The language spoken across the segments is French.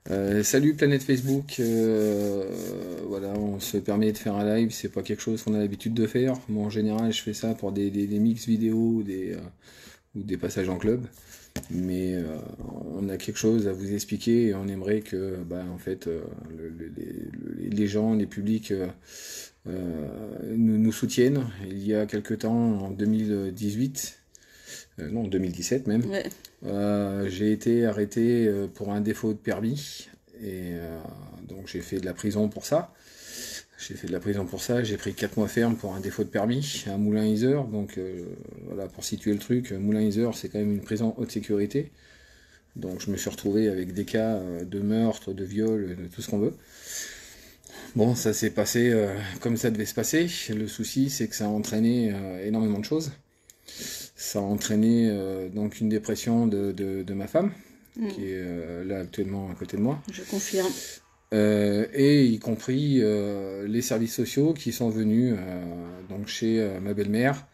Salut Planète Facebook, voilà, on se permet de faire un live, c'est pas quelque chose qu'on a l'habitude de faire. Moi en général je fais ça pour des mix vidéo ou des passages en club, mais on a quelque chose à vous expliquer et on aimerait que en fait, les gens, les publics nous soutiennent. Il y a quelque temps, en 2018, non 2017 même, Ouais. j'ai été arrêté pour un défaut de permis et donc j'ai fait de la prison pour ça. J'ai pris 4 mois ferme pour un défaut de permis à Moulins-Isère. Donc voilà, pour situer le truc, Moulins-Isère c'est quand même une prison haute sécurité. Donc je me suis retrouvé avec des cas de meurtre, de viol, de tout ce qu'on veut. Bon, ça s'est passé comme ça devait se passer. Le souci c'est que ça a entraîné énormément de choses. Ça a entraîné donc une dépression de ma femme, qui est là actuellement à côté de moi, Je confirme. et y compris les services sociaux qui sont venus donc chez ma belle-mère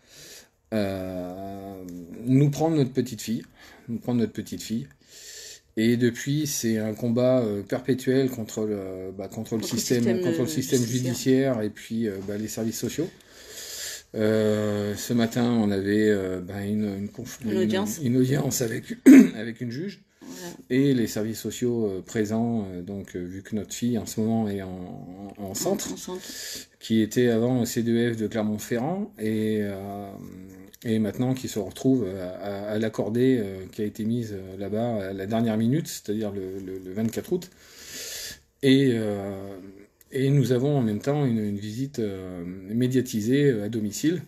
nous prendre notre petite fille, Et depuis, c'est un combat perpétuel contre le système Judiciaire. judiciaire et puis les services sociaux. Ce matin, on avait une audience avec, avec une juge Voilà. et les services sociaux présents, vu que notre fille en ce moment est en centre, En centre. qui était avant au C2F de Clermont-Ferrand et maintenant qui se retrouve à l'accordé qui a été mise là-bas à la dernière minute, c'est-à-dire le 24 août. Et, euh, et nous avons en même temps une visite médiatisée à domicile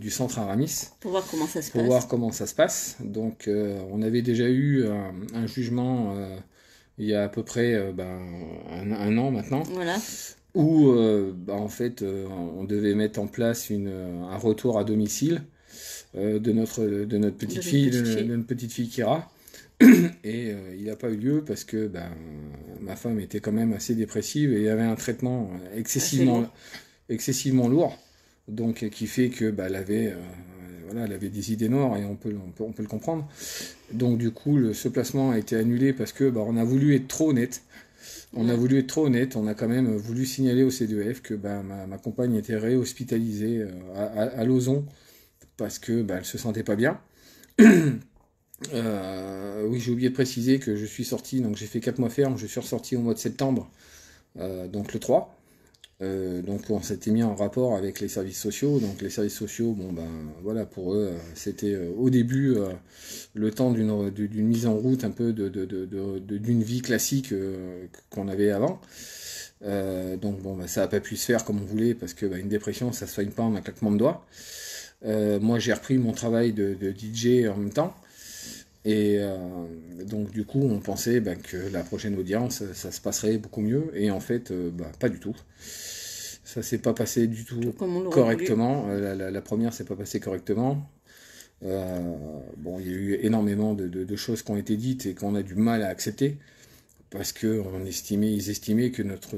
du centre Aramis Pour voir comment ça se pour passe. voir comment ça se passe. Donc on avait déjà eu un jugement il y a à peu près un an maintenant, Voilà. où en fait on devait mettre en place un retour à domicile de notre petite fille, de notre petite fille Kira. Et il n'a pas eu lieu parce que ma femme était quand même assez dépressive et il y avait un traitement excessivement lourd, donc qui fait que elle avait des idées noires et on peut le comprendre. Donc du coup, ce placement a été annulé parce que on a voulu être trop honnête. On a quand même voulu signaler au C2F que ma compagne était réhospitalisée à Lauson parce que elle se sentait pas bien. Oui, j'ai oublié de préciser que je suis sorti, donc j'ai fait 4 mois ferme, je suis ressorti au mois de septembre, donc le 3. Donc on s'était mis en rapport avec les services sociaux. Donc les services sociaux, voilà, pour eux, c'était au début le temps d'une mise en route un peu d'une vie classique qu'on avait avant. Ça n'a pas pu se faire comme on voulait parce que une dépression, ça se soigne pas en un claquement de doigts. Moi, j'ai repris mon travail de DJ en même temps. Et donc du coup, on pensait que la prochaine audience, ça se passerait beaucoup mieux. Et en fait, pas du tout. Ça s'est pas passé du tout Comme on l'aurait correctement. La première s'est pas passée correctement. Il y a eu énormément de choses qui ont été dites et qu'on a du mal à accepter parce que ils estimaient que notre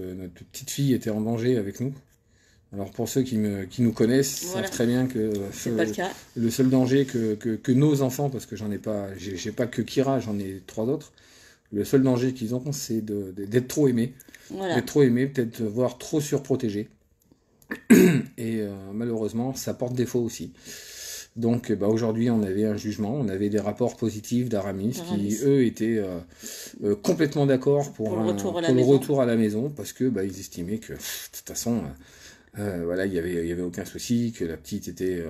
petite fille était en danger avec nous. Alors pour ceux qui nous connaissent, Voilà. savent très bien que C'est pas le cas. le seul danger que nos enfants, parce que j'ai pas que Kira, j'en ai 3 autres, le seul danger qu'ils ont, c'est d'être trop aimés. Voilà. D'être trop aimés, peut-être voire trop surprotégés. Et malheureusement, ça porte défaut aussi. Donc aujourd'hui, on avait un jugement, on avait des rapports positifs d'Aramis qui, eux, étaient complètement d'accord pour le retour à la maison, parce que ils estimaient que, de toute façon, il y avait aucun souci, que la petite était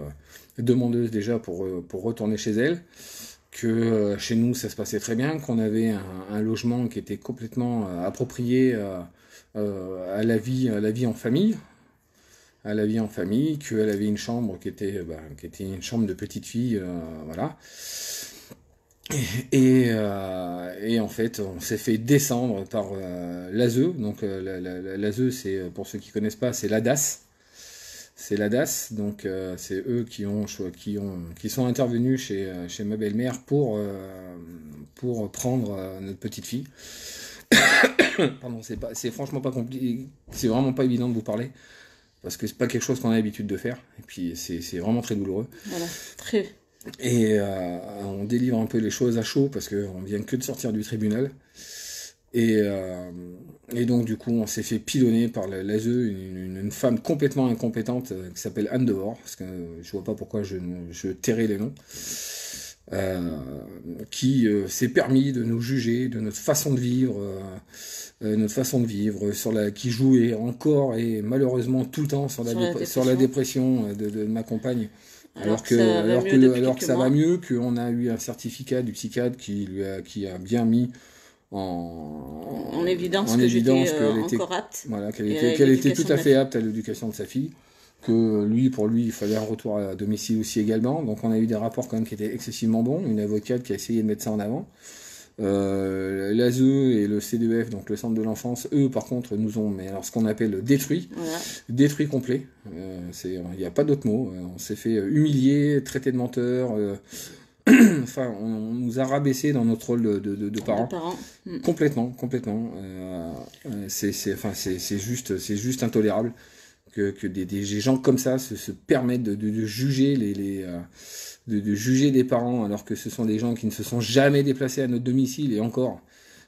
demandeuse déjà pour retourner chez elle, que chez nous, ça se passait très bien, qu'on avait un logement qui était complètement approprié à la vie en famille, qu'elle avait une chambre qui était une chambre de petite fille, voilà. Et en fait, on s'est fait descendre par l'ASE. Donc l'ASE, c'est, pour ceux qui connaissent pas, c'est l'ADAS. C'est l'ADAS, donc c'est eux qui sont intervenus chez ma belle-mère pour prendre notre petite fille. Pardon, c'est franchement pas compliqué, c'est vraiment pas évident de vous parler. Parce que c'est pas quelque chose qu'on a l'habitude de faire. Et puis c'est vraiment très douloureux. Voilà, très. Et on délivre un peu les choses à chaud parce qu'on vient que de sortir du tribunal. Et donc du coup on s'est fait pilonner par l'ASE, une femme complètement incompétente qui s'appelle Anne Dehors, parce que je vois pas pourquoi je tairais les noms, qui s'est permis de nous juger de notre façon de vivre, qui jouait encore et malheureusement tout le temps sur la dépression de ma compagne. Alors que ça va mieux, qu'on a eu un certificat du psychiatre qui a bien mis en évidence qu'elle était encore apte. Voilà, qu'elle était tout à fait apte à l'éducation de sa fille. Que pour lui, il fallait un retour à domicile aussi également. Donc on a eu des rapports quand même qui étaient excessivement bons. Une avocate qui a essayé de mettre ça en avant. L'ASE et le CDEF, donc le centre de l'enfance, eux par contre nous ont, mais alors ce qu'on appelle détruit, détruit complet. Il n'y a pas d'autre mot. On s'est fait humilier, traiter de menteur. Enfin, on nous a rabaissé dans notre rôle de parents. Complètement. C'est juste intolérable que des gens comme ça se permettent de juger de juger des parents alors que ce sont des gens qui ne se sont jamais déplacés à notre domicile. Et encore,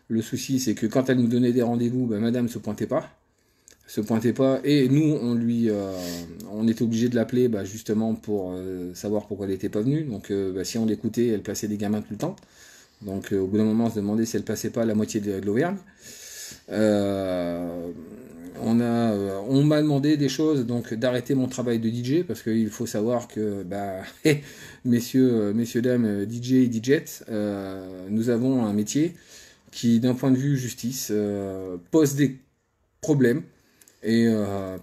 le souci c'est que quand elle nous donnait des rendez-vous, madame se pointait pas, et nous on était obligé de l'appeler justement pour savoir pourquoi elle était pas venue. Donc si on l'écoutait, elle plaçait des gamins tout le temps. Donc au bout d'un moment on se demandait si elle passait pas la moitié de l'Auvergne. On m'a demandé des choses, donc d'arrêter mon travail de DJ, parce qu'il faut savoir que messieurs dames DJ et DJettes, nous avons un métier qui d'un point de vue justice pose des problèmes et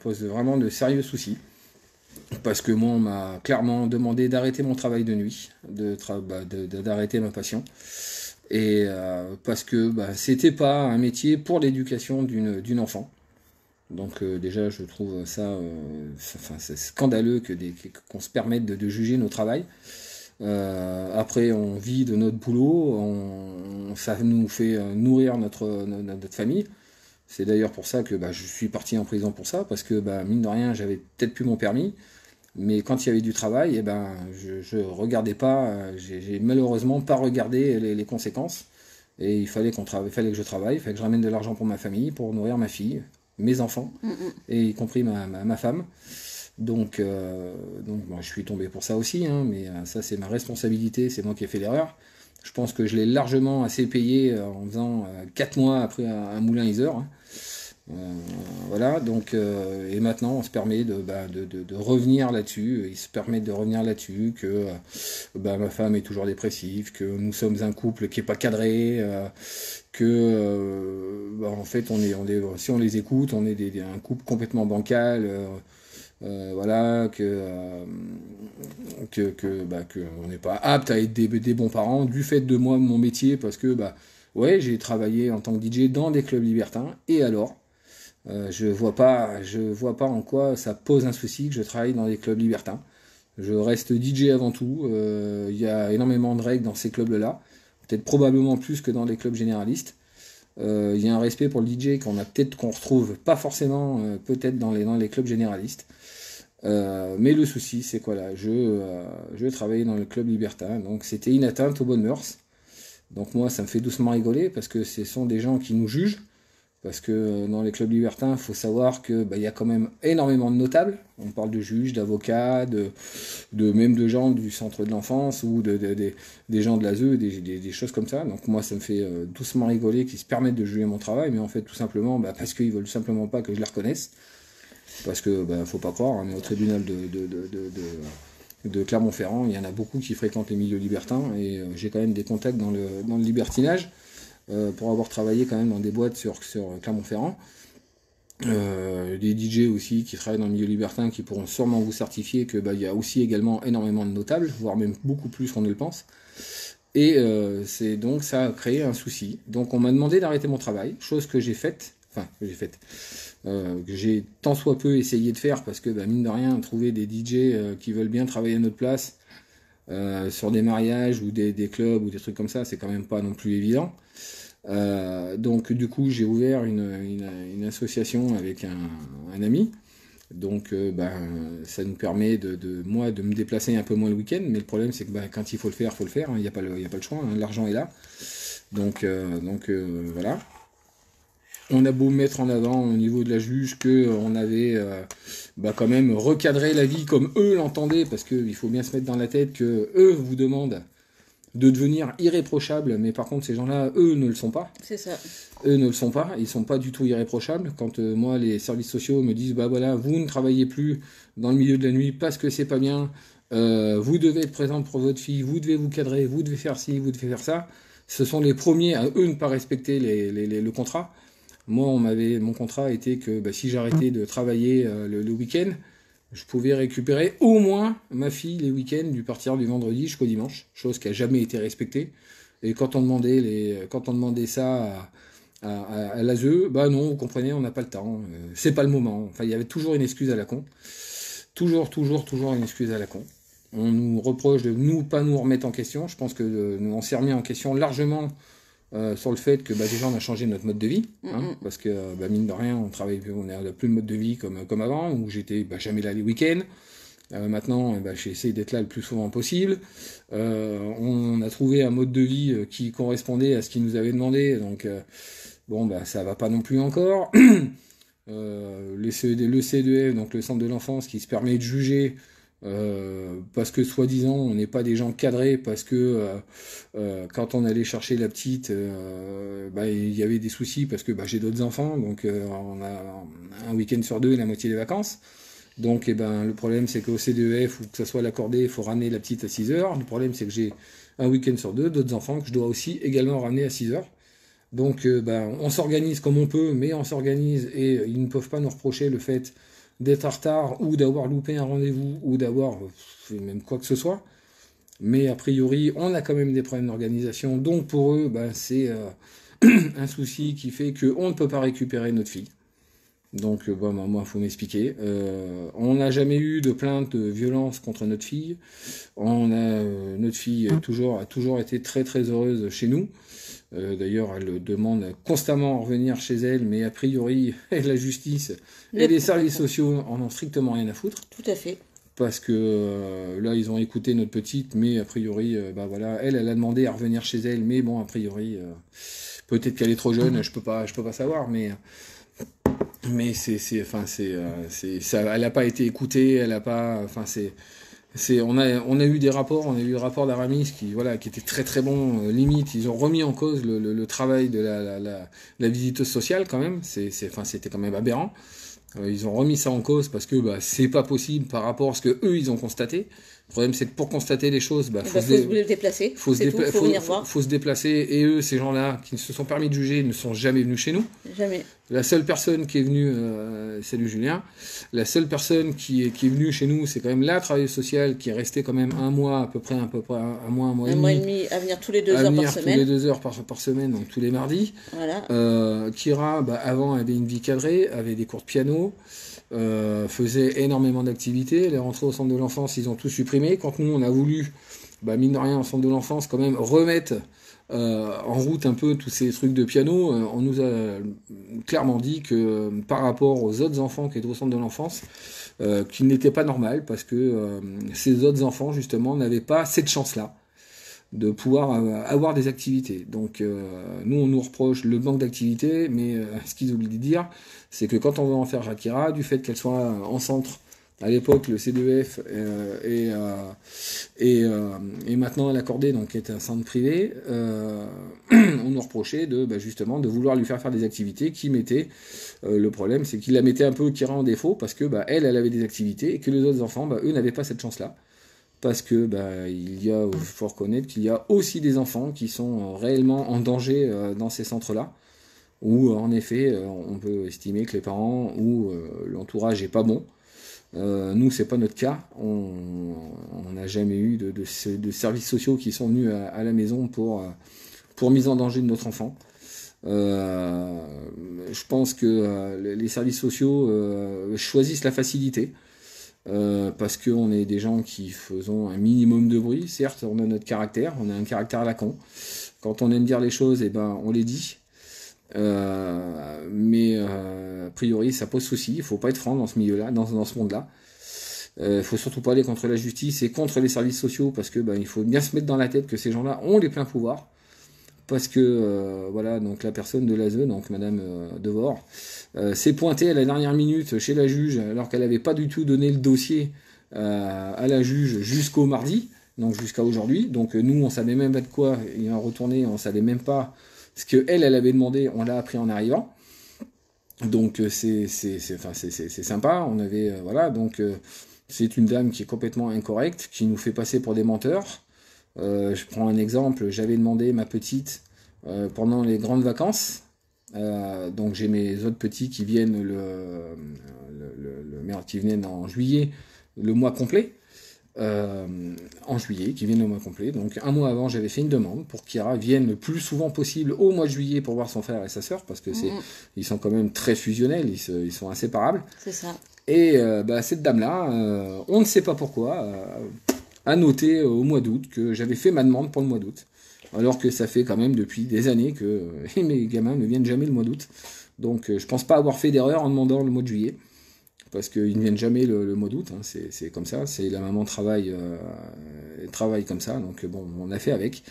pose vraiment de sérieux soucis, parce que moi on m'a clairement demandé d'arrêter mon travail de nuit, d'arrêter ma passion, et parce que c'était pas un métier pour l'éducation d'une enfant. Donc déjà je trouve ça c'est scandaleux qu'on se permette de juger nos travails. Après on vit de notre boulot, ça nous fait nourrir notre famille. C'est d'ailleurs pour ça que je suis parti en prison pour ça, parce que mine de rien j'avais peut-être plus mon permis, mais quand il y avait du travail, je regardais pas, j'ai malheureusement pas regardé les conséquences, et il fallait que je travaille, il fallait que je ramène de l'argent pour ma famille, pour nourrir ma fille, mes enfants, et y compris ma femme. Donc je suis tombé pour ça aussi, mais ça c'est ma responsabilité, c'est moi qui ai fait l'erreur. Je pense que je l'ai largement assez payé en faisant 4 mois après un moulin Iser. Voilà, donc et maintenant on se permet de revenir là-dessus. Ils se permettent de revenir là-dessus que ma femme est toujours dépressive, que nous sommes un couple qui est pas cadré, en fait si on les écoute, on est un couple complètement bancal. Voilà, on n'est pas apte à être des bons parents du fait de moi, de mon métier, parce que j'ai travaillé en tant que DJ dans des clubs libertins, et alors je vois pas en quoi ça pose un souci que je travaille dans des clubs libertins. Je reste DJ avant tout. Il y a énormément de règles dans ces clubs-là, peut-être probablement plus que dans les clubs généralistes. Il y a un respect pour le DJ qu'on retrouve pas forcément peut-être dans les clubs généralistes. Mais le souci c'est quoi là, je travaillais dans le club libertin, donc c'était une atteinte aux bonnes mœurs. Donc moi ça me fait doucement rigoler, parce que ce sont des gens qui nous jugent, parce que dans les clubs libertins, il faut savoir que y a quand même énormément de notables. On parle de juges, d'avocats, même de gens du centre de l'enfance, ou des gens de l'ASE, des choses comme ça. Donc moi ça me fait doucement rigoler qu'ils se permettent de juger mon travail, mais en fait tout simplement parce qu'ils veulent simplement pas que je les reconnaisse. Parce que faut pas croire, mais au tribunal de Clermont-Ferrand, il y en a beaucoup qui fréquentent les milieux libertins, et j'ai quand même des contacts dans le libertinage, pour avoir travaillé quand même dans des boîtes sur Clermont-Ferrand. Des DJ aussi qui travaillent dans le milieu libertin, qui pourront sûrement vous certifier que il y a aussi également énormément de notables, voire même beaucoup plus qu'on ne le pense. Et donc ça a créé un souci. Donc on m'a demandé d'arrêter mon travail, chose que j'ai faite. Que j'ai tant soit peu essayé de faire, parce que mine de rien, trouver des DJ qui veulent bien travailler à notre place sur des mariages ou des clubs ou des trucs comme ça, c'est quand même pas non plus évident. Donc du coup j'ai ouvert une association avec un ami. Donc ça nous permet de me déplacer un peu moins le week-end, mais le problème c'est que quand il faut le faire, il n'y a pas le choix, l'argent est là. Donc voilà. On a beau mettre en avant au niveau de la juge qu'on avait quand même recadré la vie comme eux l'entendaient, parce qu'il faut bien se mettre dans la tête que eux vous demandent de devenir irréprochables, mais par contre ces gens-là, eux, ne le sont pas. C'est ça. Eux ne le sont pas, ils sont pas du tout irréprochables. Quand moi, les services sociaux me disent, voilà, vous ne travaillez plus dans le milieu de la nuit parce que c'est pas bien, vous devez être présent pour votre fille, vous devez vous cadrer, vous devez faire ci, vous devez faire ça, ce sont les premiers à eux ne pas respecter le contrat. Moi, mon contrat était que si j'arrêtais de travailler le week-end, je pouvais récupérer au moins ma fille les week-ends du partir du vendredi jusqu'au dimanche, chose qui a jamais été respectée. Et quand on demandait ça à l'ASE, non, vous comprenez, on n'a pas le temps, c'est pas le moment. Enfin, il y avait toujours une excuse à la con. Toujours une excuse à la con. On nous reproche de pas nous remettre en question. Je pense que nous on s'est remis en question largement sur le fait que déjà on a changé notre mode de vie, parce que mine de rien on n'a plus le mode de vie comme avant, où j'étais jamais là les week-ends. Maintenant j'essaie d'être là le plus souvent possible. On a trouvé un mode de vie qui correspondait à ce qu'ils nous avaient demandé, donc ça va pas non plus encore. Le CEDF, donc le centre de l'enfance, qui se permet de juger parce que soi-disant on n'est pas des gens cadrés, parce que quand on allait chercher la petite, il y avait des soucis parce que j'ai d'autres enfants, donc on a un week-end sur deux et la moitié des vacances. Donc le problème c'est qu'au CDEF, ou que ça soit l'accordé, il faut ramener la petite à 6 heures. Le problème c'est que j'ai un week-end sur deux d'autres enfants que je dois aussi également ramener à 6 heures. Donc on s'organise comme on peut, mais on s'organise, et ils ne peuvent pas nous reprocher le fait d'être en retard ou d'avoir loupé un rendez-vous ou d'avoir même quoi que ce soit. Mais a priori, on a quand même des problèmes d'organisation. Donc pour eux, c'est un souci qui fait qu'on ne peut pas récupérer notre fille. Donc moi, il faut m'expliquer. On n'a jamais eu de plainte de violence contre notre fille. Notre fille a toujours été très très heureuse chez nous. D'ailleurs, elle demande constamment à revenir chez elle, mais a priori, la justice et les services sociaux en ont strictement rien à foutre. Tout à fait. Parce que là, ils ont écouté notre petite, mais a priori, elle a demandé à revenir chez elle, mais bon, a priori, peut-être qu'elle est trop jeune, je peux pas savoir, mais elle n'a pas été écoutée, elle a pas, on a eu des rapports, le rapport d'Aramis qui était très très bon, limite ils ont remis en cause le travail de la visiteuse sociale quand même, c'était quand même aberrant. Ils ont remis ça en cause parce que c'est pas possible par rapport à ce que eux ils ont constaté. Le problème c'est que pour constater les choses, faut se déplacer, faut venir voir. Faut se déplacer, et eux, ces gens-là qui se sont permis de juger, ne sont jamais venus chez nous. Jamais. La seule personne qui est venue, salut Julien, la seule personne qui est venue chez nous, c'est quand même la travailleuse sociale qui est restée quand même un mois et demi, à venir tous les 2 heures par semaine. Tous les 2 heures par semaine, donc tous les mardis. Voilà. Kira, avant, avait une vie cadrée, avait des cours de piano, faisait énormément d'activités. Elle est rentrée au centre de l'enfance, ils ont tout supprimé. Quand nous, on a voulu, mine de rien, au centre de l'enfance, quand même remettre en route un peu tous ces trucs de piano, on nous a clairement dit que par rapport aux autres enfants qui étaient au centre de l'enfance, qu'il n'était pas normal, parce que ces autres enfants justement n'avaient pas cette chance-là de pouvoir avoir des activités. Donc nous on nous reproche le manque d'activités, mais ce qu'ils oublient de dire, c'est que quand on veut en faire Shakira, du fait qu'elle soit en centre, à l'époque, le CDEF et maintenant l'accordé, donc qui est un centre privé, on nous reprochait justement de vouloir lui faire des activités qui mettaient. Le problème, c'est qu'il la mettait un peu Kira en défaut, parce que elle avait des activités et que les autres enfants, eux, n'avaient pas cette chance-là. Parce que il faut reconnaître qu'il y a aussi des enfants qui sont réellement en danger dans ces centres-là, où en effet, on peut estimer que les parents ou l'entourage est pas bon. Nous, c'est pas notre cas. On n'a jamais eu de services sociaux qui sont venus à la maison pour mise en danger de notre enfant. Je pense que les services sociaux choisissent la facilité, parce qu'on est des gens qui faisons un minimum de bruit. Certes, on a notre caractère, on a un caractère à la con. Quand on aime dire les choses, on les dit. Mais a priori ça pose souci. Il faut pas être franc dans ce milieu-là, dans ce monde-là. Faut surtout pas aller contre la justice et contre les services sociaux, parce que il faut bien se mettre dans la tête que ces gens-là ont les pleins pouvoirs, parce que voilà, donc la personne de l'ASE, donc Madame Devor, s'est pointée à la dernière minute chez la juge alors qu'elle n'avait pas du tout donné le dossier à la juge jusqu'au mardi, donc jusqu'à aujourd'hui. Donc nous, on savait même pas de quoi il a retourné, on savait même pas ce que elle avait demandé, on l'a appris en arrivant. Donc c'est sympa, on avait voilà, donc c'est une dame qui est complètement incorrecte, qui nous fait passer pour des menteurs. Je prends un exemple, j'avais demandé ma petite pendant les grandes vacances, donc j'ai mes autres petits qui viennent qui viennent en juillet, le mois complet, qui viennent le mois complet. Donc un mois avant, j'avais fait une demande pour qu'Ira vienne le plus souvent possible au mois de juillet pour voir son frère et sa sœur, parce que ils sont quand même très fusionnels, ils sont inséparables. C'est ça. Et cette dame-là, on ne sait pas pourquoi, a noté au mois d'août que j'avais fait ma demande pour le mois d'août, alors que ça fait quand même depuis des années que mes gamins ne viennent jamais le mois d'août. Donc je pense pas avoir fait d'erreur en demandant le mois de juillet, parce qu'ils ne viennent jamais le mois d'août, hein, c'est comme ça, c'est la maman travaille comme ça, donc bon, on a fait avec.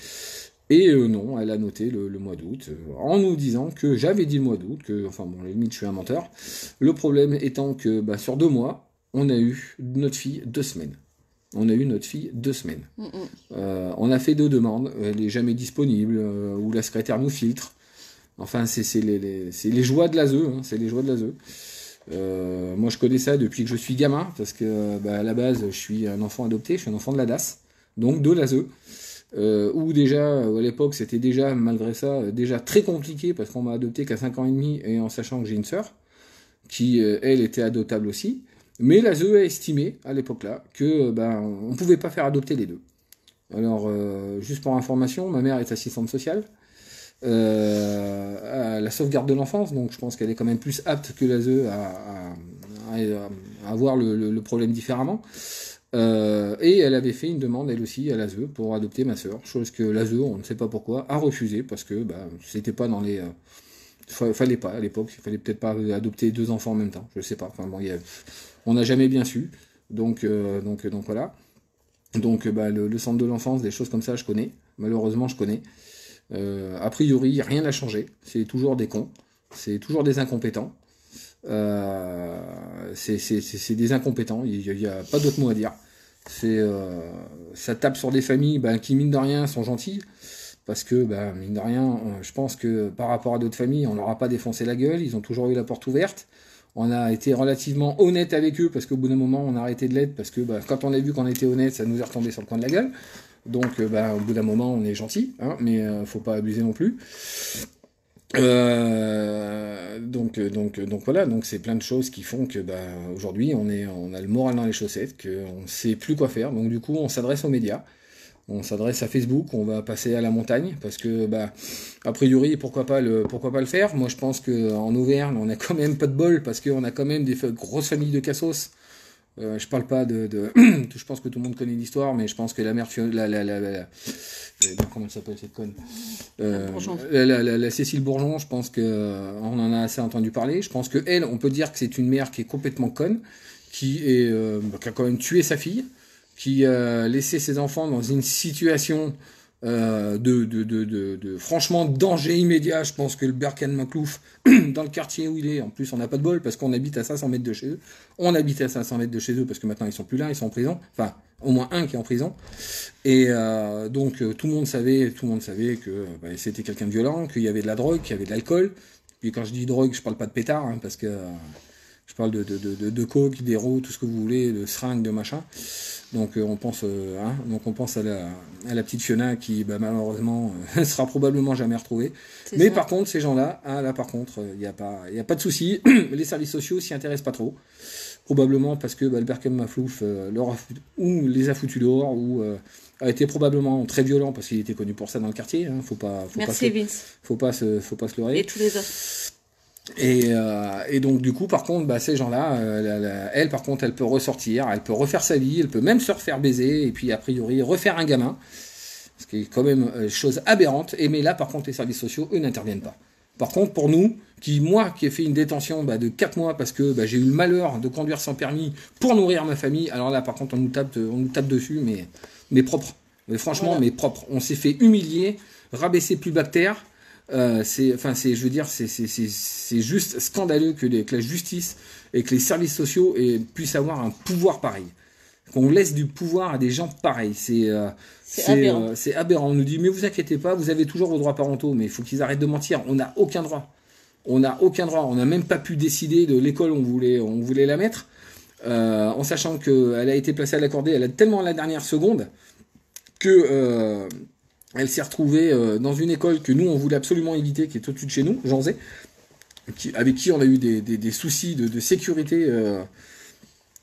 Et non, elle a noté le mois d'août, en nous disant que j'avais dit le mois d'août, que, enfin bon, à la limite je suis un menteur. Le problème étant que sur 2 mois, on a eu notre fille 2 semaines. On a fait 2 demandes, elle n'est jamais disponible, ou la secrétaire nous filtre. Enfin, c'est les joies de l'ASE, hein, c'est les joies de l'ASE. Moi je connais ça depuis que je suis gamin, parce que à la base je suis un enfant adopté, je suis un enfant de la DAS, donc de l'ASE, où déjà à l'époque c'était déjà, malgré ça, déjà très compliqué, parce qu'on m'a adopté qu'à 5 ans et demi, et en sachant que j'ai une sœur qui elle était adoptable aussi, mais l'ASE a estimé à l'époque là que on pouvait pas faire adopter les deux. Alors juste pour information, ma mère est assistante sociale à la sauvegarde de l'enfance, donc je pense qu'elle est quand même plus apte que l'ASE à voir le problème différemment. Et elle avait fait une demande elle aussi à l'ASE pour adopter ma sœur, chose que l'ASE, on ne sait pas pourquoi, a refusé, parce que c'était pas dans les... fallait pas à l'époque, il fallait peut-être pas adopter 2 enfants en même temps, je sais pas, enfin bon, on n'a jamais bien su, donc voilà. Donc le centre de l'enfance, des choses comme ça je connais, malheureusement je connais. A priori, rien n'a changé. C'est toujours des cons. C'est toujours des incompétents. C'est des incompétents. Il n'y a pas d'autre mot à dire. Ça tape sur des familles qui, mine de rien, sont gentilles. Parce que, mine de rien, je pense que par rapport à d'autres familles, on leur a pas défoncé la gueule. Ils ont toujours eu la porte ouverte. On a été relativement honnête avec eux, parce qu'au bout d'un moment, on a arrêté de l'être. Parce que quand on a vu qu'on était honnête, ça nous est retombé sur le coin de la gueule. Donc, au bout d'un moment, on est gentil, hein, mais faut pas abuser non plus. Donc voilà, donc c'est plein de choses qui font que aujourd'hui, on a le moral dans les chaussettes, qu'on sait plus quoi faire. Donc du coup, on s'adresse aux médias, on s'adresse à Facebook, on va passer à la montagne, parce que a priori, pourquoi pas le faire. Moi, je pense que en Auvergne, on a quand même pas de bol, parce qu'on a quand même des grosses familles de cassos. Je parle pas je pense que tout le monde connaît l'histoire, mais je pense que la mère comment elle s'appelle cette conne, la Cécile Bourgeon, je pense que on en a assez entendu parler. Je pense que elle, on peut dire que c'est une mère qui est complètement conne, qui a quand même tué sa fille, qui a laissé ses enfants dans une situation franchement danger immédiat. Je pense que le Berkane Maclouf, dans le quartier où il est, en plus on n'a pas de bol parce qu'on habite à 500 mètres de chez eux. On habite à 500 mètres de chez eux parce que maintenant ils sont plus là, ils sont en prison. Enfin, au moins un qui est en prison. Et donc tout le monde savait que c'était quelqu'un de violent, qu'il y avait de la drogue, qu'il y avait de l'alcool. Puis quand je dis drogue, je parle pas de pétard, hein, parce que je parle de coke, d'héros, tout ce que vous voulez, de seringues, de machin. Donc on pense à la petite Fiona qui malheureusement sera probablement jamais retrouvée. Mais ça. Par contre ces gens-là, là par contre il y a pas de souci. Les services sociaux s'y intéressent pas trop. Probablement parce que le Berkane Maclouf ou les a foutus dehors, ou a été probablement très violent parce qu'il était connu pour ça dans le quartier. Hein. Merci Vince. Faut pas se leurrer. Et tous les autres. Et donc du coup par contre ces gens-là, elle par contre elle peut ressortir, elle peut refaire sa vie, elle peut même se refaire baiser et puis a priori refaire un gamin, ce qui est quand même chose aberrante. Mais là par contre les services sociaux eux n'interviennent pas. Par contre pour nous, moi qui ai fait une détention de 4 mois parce que j'ai eu le malheur de conduire sans permis pour nourrir ma famille, alors là par contre on nous tape dessus mais propre. Mais franchement voilà. Mais propre. On s'est fait humilier rabaisser plus bas que terre. Je veux dire, c'est juste scandaleux que la justice et que les services sociaux puissent avoir un pouvoir pareil. Qu'on laisse du pouvoir à des gens pareils. C'est aberrant. On nous dit, mais vous inquiétez pas, vous avez toujours vos droits parentaux, mais il faut qu'ils arrêtent de mentir. On n'a aucun droit. On n'a même pas pu décider de l'école où on voulait la mettre, en sachant qu'elle a été placée à l'accordé, elle a tellement à la dernière seconde que elle s'est retrouvée dans une école que nous on voulait absolument éviter, qui est au-dessus de chez nous, Jean Zé, avec qui on a eu des soucis de sécurité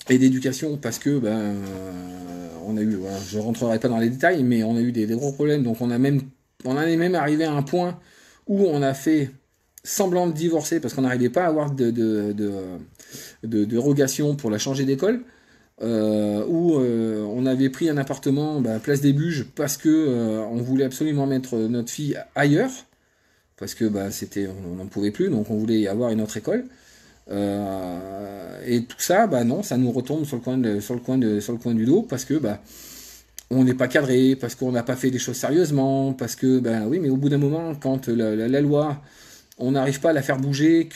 et d'éducation, parce que on a eu, voilà, je rentrerai pas dans les détails, mais on a eu des gros problèmes. Donc on en est même arrivé à un point où on a fait semblant de divorcer parce qu'on n'arrivait pas à avoir de dérogation pour la changer d'école, où on avait pris un appartement place des Buges parce que on voulait absolument mettre notre fille ailleurs, parce que on n'en pouvait plus, donc on voulait y avoir une autre école. Et tout ça, non, ça nous retombe sur le coin du dos, parce que on n'est pas cadré, parce qu'on n'a pas fait les choses sérieusement, parce que oui, mais au bout d'un moment, quand la loi, on n'arrive pas à la faire bouger,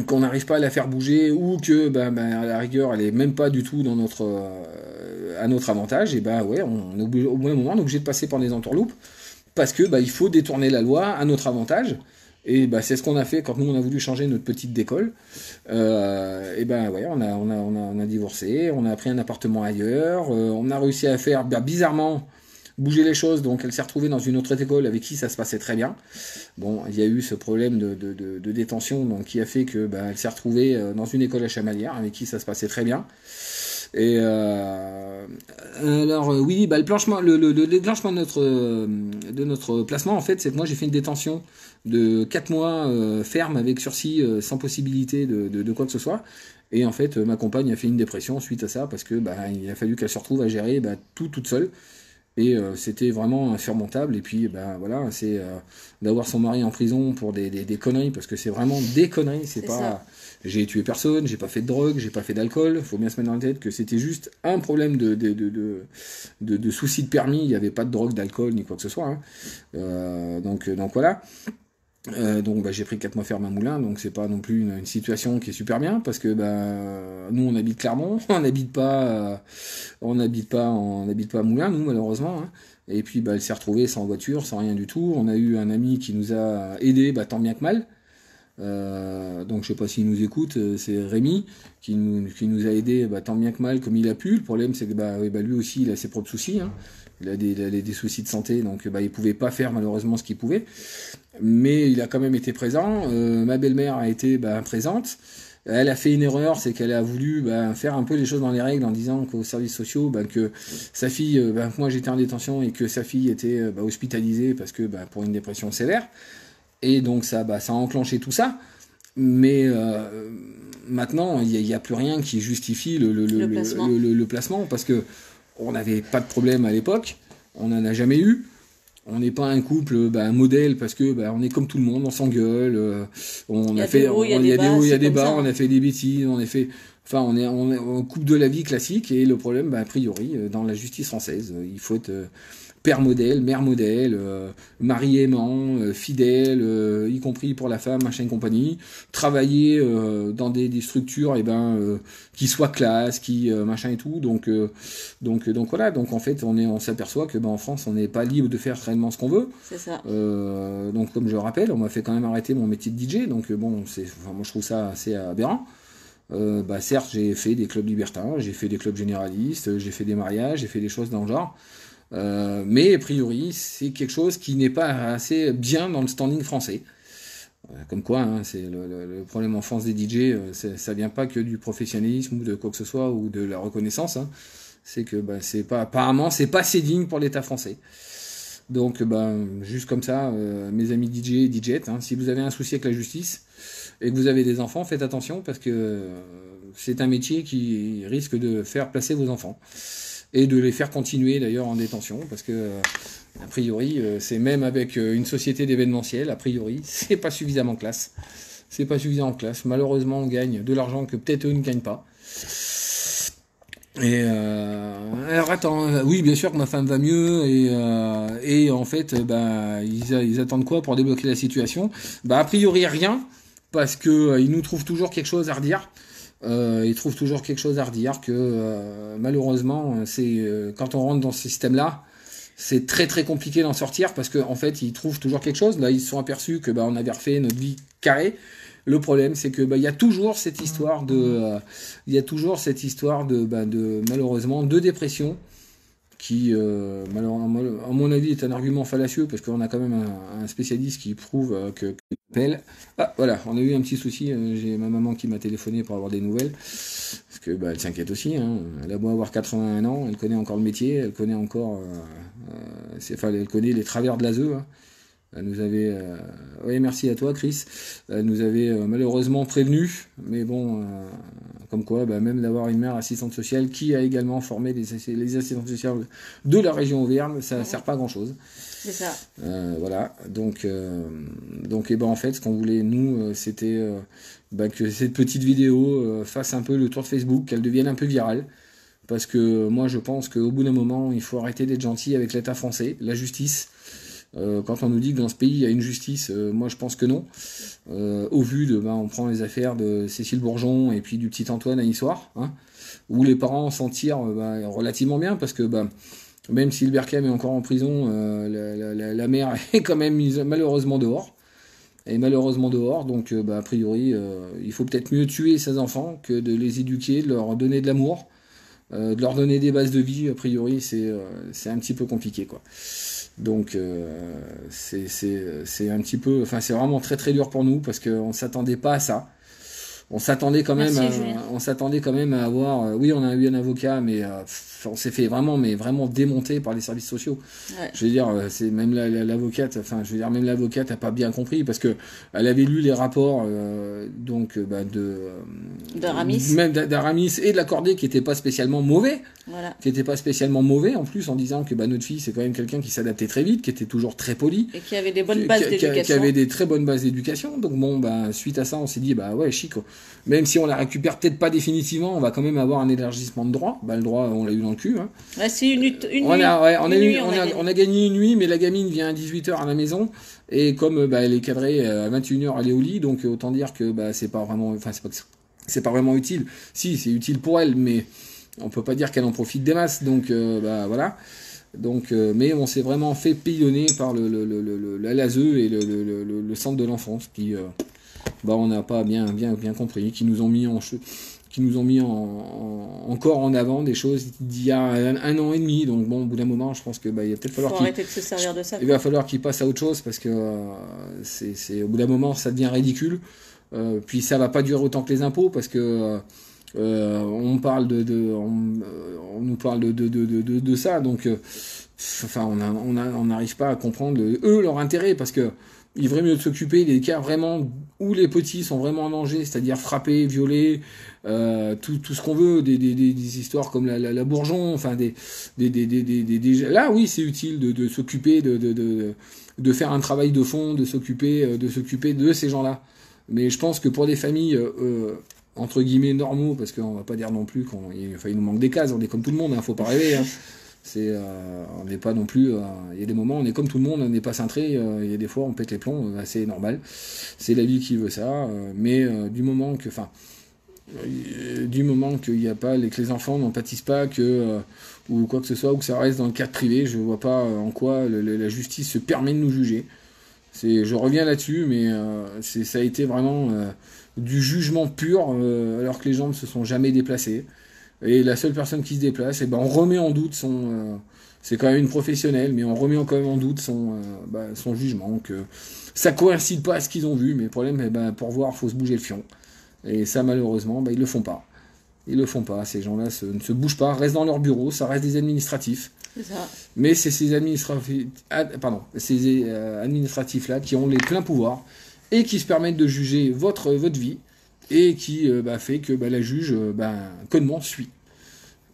qu'on n'arrive pas à la faire bouger, ou que à la rigueur elle est même pas du tout dans à notre avantage, et ouais, on est au bout d'un moment on est obligé de passer par des entourloupes, parce que il faut détourner la loi à notre avantage. Et c'est ce qu'on a fait quand nous on a voulu changer notre petite d'école. Ouais, on a divorcé, on a pris un appartement ailleurs, on a réussi à faire bizarrement bouger les choses, donc elle s'est retrouvée dans une autre école avec qui ça se passait très bien. Bon, il y a eu ce problème de détention, donc qui a fait que elle s'est retrouvée dans une école à Chamalières avec qui ça se passait très bien. Et alors oui, le déclenchement de notre placement, en fait, c'est que moi j'ai fait une détention de 4 mois ferme avec sursis, sans possibilité de quoi que ce soit. Et en fait, ma compagne a fait une dépression suite à ça, parce que il a fallu qu'elle se retrouve à gérer toute seule. Et c'était vraiment insurmontable. Et puis voilà, c'est d'avoir son mari en prison pour des conneries, parce que c'est vraiment des conneries. C'est pas ça. J'ai tué personne, j'ai pas fait de drogue, j'ai pas fait d'alcool. Faut bien se mettre dans la tête que c'était juste un problème de soucis de permis. Il n'y avait pas de drogue, d'alcool ni quoi que ce soit, hein. Donc voilà. Donc j'ai pris 4 mois ferme à Moulins, donc c'est pas non plus une situation qui est super bien, parce que nous on habite Clermont, on n'habite pas à Moulins, nous, malheureusement, hein. Et puis elle s'est retrouvée sans voiture, sans rien du tout. On a eu un ami qui nous a aidés, tant bien que mal. Donc je sais pas s'il nous écoute, c'est Rémi qui nous a aidés tant bien que mal, comme il a pu. Le problème c'est que lui aussi il a ses propres soucis, hein. Il a des soucis de santé, donc il pouvait pas faire malheureusement ce qu'il pouvait, mais il a quand même été présent. Ma belle-mère a été présente. Elle a fait une erreur, c'est qu'elle a voulu faire un peu les choses dans les règles, en disant qu'aux services sociaux que sa fille, que moi j'étais en détention et que sa fille était hospitalisée parce que pour une dépression sévère. Et donc ça a enclenché tout ça. Mais maintenant, il n'y a plus rien qui justifie le placement, parce que on n'avait pas de problème à l'époque, on n'en a jamais eu. On n'est pas un couple modèle, parce que on est comme tout le monde, on s'engueule, il y a des hauts, il y a des bas, on a fait des bêtises, on est un couple de la vie classique. Et le problème, a priori, dans la justice française, il faut être père modèle, mère modèle, mari aimant, fidèle, y compris pour la femme, machin et compagnie, travailler dans des structures qui soient classe, qui machin et tout. Donc voilà, donc en fait on s'aperçoit que en France on n'est pas libre de faire réellement ce qu'on veut. C'est ça. Donc comme je le rappelle, on m'a fait quand même arrêter mon métier de DJ, donc moi je trouve ça assez aberrant. Certes, j'ai fait des clubs libertins, j'ai fait des clubs généralistes, j'ai fait des mariages, j'ai fait des choses dans le genre. Mais a priori c'est quelque chose qui n'est pas assez bien dans le standing français, comme quoi c'est le problème en France des DJ, ça vient pas que du professionnalisme ou de quoi que ce soit, ou de la reconnaissance, hein. C'est que c'est pas, apparemment c'est pas assez digne pour l'État français. Donc juste comme ça, mes amis DJ et DJettes, si vous avez un souci avec la justice et que vous avez des enfants, faites attention, parce que c'est un métier qui risque de faire placer vos enfants et de les faire continuer d'ailleurs en détention, parce que a priori c'est même avec une société d'événementiel, a priori c'est pas suffisamment classe. Malheureusement on gagne de l'argent que peut-être eux ne gagnent pas. Et alors attends, oui bien sûr que ma femme va mieux et en fait ils attendent quoi pour débloquer la situation? A priori rien parce que ils nous trouvent toujours quelque chose à redire. Ils trouvent toujours quelque chose à redire que malheureusement c'est quand on rentre dans ce système-là, c'est très très compliqué d'en sortir parce qu'en fait ils trouvent toujours quelque chose. Là ils se sont aperçus que on avait refait notre vie carrée. Le problème, c'est que il y a toujours cette histoire de malheureusement de dépression qui, malheureusement, à mon avis, est un argument fallacieux parce qu'on a quand même un spécialiste qui prouve que ah voilà, on a eu un petit souci. J'ai ma maman qui m'a téléphoné pour avoir des nouvelles parce que elle s'inquiète aussi. Hein. Elle a beau avoir 81 ans, elle connaît encore le métier, elle connaît encore, elle connaît les travers de l'ASE. Hein. Elle nous avait, oui merci à toi Chris, elle nous avait malheureusement prévenu, mais bon, comme quoi, même d'avoir une mère assistante sociale qui a également formé les assistantes sociales de la région Auvergne, ça ne sert pas à grand chose. C'est ça. Voilà, donc en fait, ce qu'on voulait nous, c'était que cette petite vidéo fasse un peu le tour de Facebook, qu'elle devienne un peu virale. Parce que moi je pense qu'au bout d'un moment, il faut arrêter d'être gentil avec l'État français, la justice. Quand on nous dit que dans ce pays il y a une justice, moi je pense que non. Au vu de, on prend les affaires de Cécile Bourgeon et puis du petit Antoine à Niçoire, hein, où les parents s'en tirent relativement bien parce que même si le Berkem est encore en prison, la mère est quand même mise malheureusement dehors. Et malheureusement dehors, donc a priori, il faut peut-être mieux tuer ses enfants que de les éduquer, de leur donner de l'amour, de leur donner des bases de vie. A priori, c'est un petit peu compliqué, quoi. Donc c'est un petit peu, c'est vraiment très très dur pour nous parce qu'on s'attendait pas à ça. On s'attendait quand même, à avoir, oui, on a eu un avocat, mais on s'est fait vraiment démonter par les services sociaux. Ouais. Je veux dire, c'est même l'avocate, même l'avocate a pas bien compris parce que elle avait lu les rapports d'Aramis, même d'Aramis et de l'Accordé qui n'étaient pas spécialement mauvais. Voilà. Qui n'était pas spécialement mauvais en plus en disant que notre fille c'est quand même quelqu'un qui s'adaptait très vite, qui était toujours très poli et qui avait des bonnes bases d'éducation. Qui avait des très bonnes bases d'éducation. Donc suite à ça on s'est dit ouais chic. Même si on la récupère peut-être pas définitivement, on va quand même avoir un élargissement de droit. Le droit on l'a eu dans le cul. Hein. Ouais, c'est une nuit. On a gagné une nuit, mais la gamine vient à 18h à la maison et comme elle est cadrée à 21h elle est au lit, donc autant dire que c'est pas vraiment, c'est pas vraiment utile. Si c'est utile pour elle, mais on peut pas dire qu'elle en profite des masses, donc voilà. Donc, mais on s'est vraiment fait pillonner par l'ASE et le centre de l'enfance qui, on n'a pas bien compris, qui nous ont mis encore en avant des choses d'il y a un an et demi. Donc au bout d'un moment, je pense que il va peut-être falloir arrêter de se servir de ça. Il va falloir qu'ils passent à autre chose parce que c'est au bout d'un moment, ça devient ridicule. Puis ça va pas durer autant que les impôts parce que on nous parle de ça, donc on n'arrive pas à comprendre leur intérêt parce que il vaut mieux s'occuper des cas vraiment où les petits sont vraiment en danger, c'est-à-dire frappés, violés, tout ce qu'on veut, des histoires comme la Bourgeon, là oui c'est utile de s'occuper de faire un travail de fond, de s'occuper de ces gens-là. Mais je pense que pour des familles entre guillemets normaux, parce qu'on va pas dire non plus il nous manque des cases, on est comme tout le monde, faut pas rêver. Hein. On n'est pas non plus. Il y a des moments, on est comme tout le monde, on n'est pas cintré. Il y a des fois, on pète les plombs, c'est normal. C'est la vie qui veut ça. Mais du moment qu'il n'y a pas, que les enfants n'en pâtissent pas, ou quoi que ce soit, ou que ça reste dans le cadre privé, je vois pas en quoi la justice se permet de nous juger. Je reviens là-dessus, mais ça a été vraiment du jugement pur, alors que les gens ne se sont jamais déplacés. Et la seule personne qui se déplace, on remet en doute c'est quand même une professionnelle, mais on remet quand même en doute son jugement, que ça coïncide pas à ce qu'ils ont vu, mais le problème, pour voir, faut se bouger le fion. Et ça, malheureusement, ils le font pas. Ils le font pas, ces gens-là ne se bougent pas, restent dans leur bureau, ça reste des administratifs. C'est ça. Mais c'est ces administratifs-là qui ont les pleins pouvoirs et qui se permettent de juger votre vie et qui fait que la juge connement suit.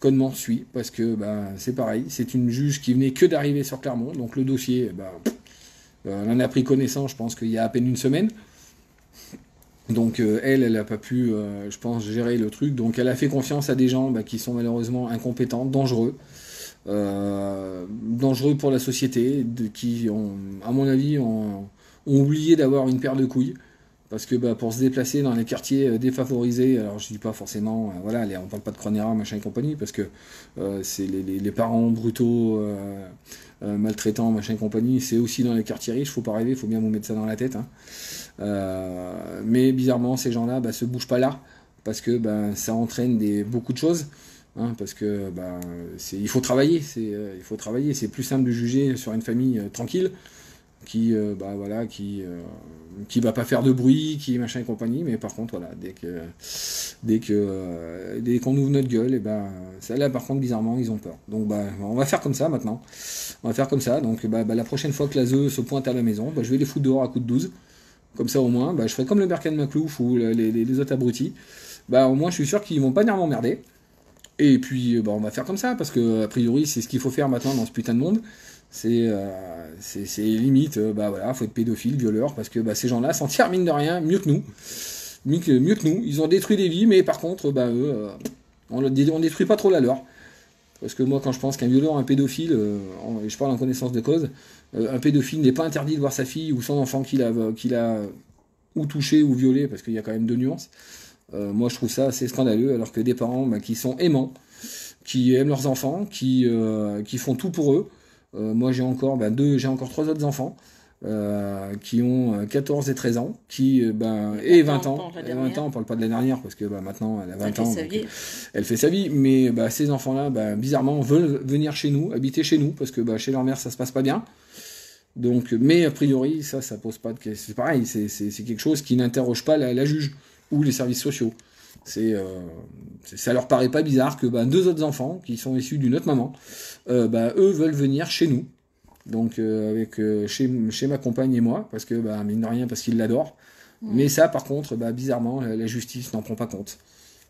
Connement suit parce que c'est pareil, c'est une juge qui venait que d'arriver sur Clermont, donc le dossier, on en a pris connaissance, je pense qu'il y a à peine une semaine. Donc elle n'a pas pu, je pense, gérer le truc. Donc elle a fait confiance à des gens qui sont malheureusement incompétents, dangereux. Dangereux pour la société, qui, à mon avis, ont oublié d'avoir une paire de couilles. Parce que pour se déplacer dans les quartiers défavorisés, alors je dis pas forcément, voilà, on parle pas de Cronera, machin et compagnie, parce que c'est les parents brutaux, maltraitants, machin et compagnie, c'est aussi dans les quartiers riches, faut pas rêver, faut bien vous mettre ça dans la tête. Hein. Mais bizarrement, ces gens-là se bougent pas là, parce que ça entraîne beaucoup de choses. Hein, parce que il faut travailler, c'est plus simple de juger sur une famille tranquille qui va pas faire de bruit, qui machin et compagnie, mais par contre voilà, dès qu'on ouvre notre gueule, et là par contre bizarrement ils ont peur. Donc on va faire comme ça maintenant. On va faire comme ça. Donc la prochaine fois que la ZEU se pointe à la maison, je vais les foutre dehors à coup de 12. Comme ça au moins, je ferai comme le Berkan Maclouf ou les autres abrutis. Au moins je suis sûr qu'ils vont pas venir m'emmerder. Et puis on va faire comme ça, parce que a priori c'est ce qu'il faut faire maintenant dans ce putain de monde. C'est limite, faut être pédophile, violeur, parce que ces gens-là s'en tirent mine de rien mieux que nous. Mieux que nous. Ils ont détruit des vies, mais par contre, eux, on détruit pas trop la leur. Parce que moi, quand je pense qu'un violeur, un pédophile, et je parle en connaissance de cause, un pédophile n'est pas interdit de voir sa fille ou son enfant qu'il a ou touché ou violé, parce qu'il y a quand même 2 nuances. Moi, je trouve ça assez scandaleux, alors que des parents qui sont aimants, qui aiment leurs enfants, qui font tout pour eux. Moi, j'ai encore 3 autres enfants qui ont 14 et 13 ans, et 20 ans. 20 ans, on parle pas de la dernière, parce que maintenant, elle a 20 ans. Donc, elle fait sa vie, mais ces enfants-là, bizarrement, veulent venir chez nous, habiter chez nous, parce que chez leur mère, ça se passe pas bien. Donc, mais a priori, ça pose pas de question. C'est pareil, c'est quelque chose qui n'interroge pas la juge ou les services sociaux. Ça leur paraît pas bizarre que 2 autres enfants qui sont issus d'une autre maman, eux veulent venir chez nous. Donc chez ma compagne et moi, parce que mine de rien, parce qu'ils l'adorent. Mais ça, par contre, bizarrement, la justice n'en prend pas compte.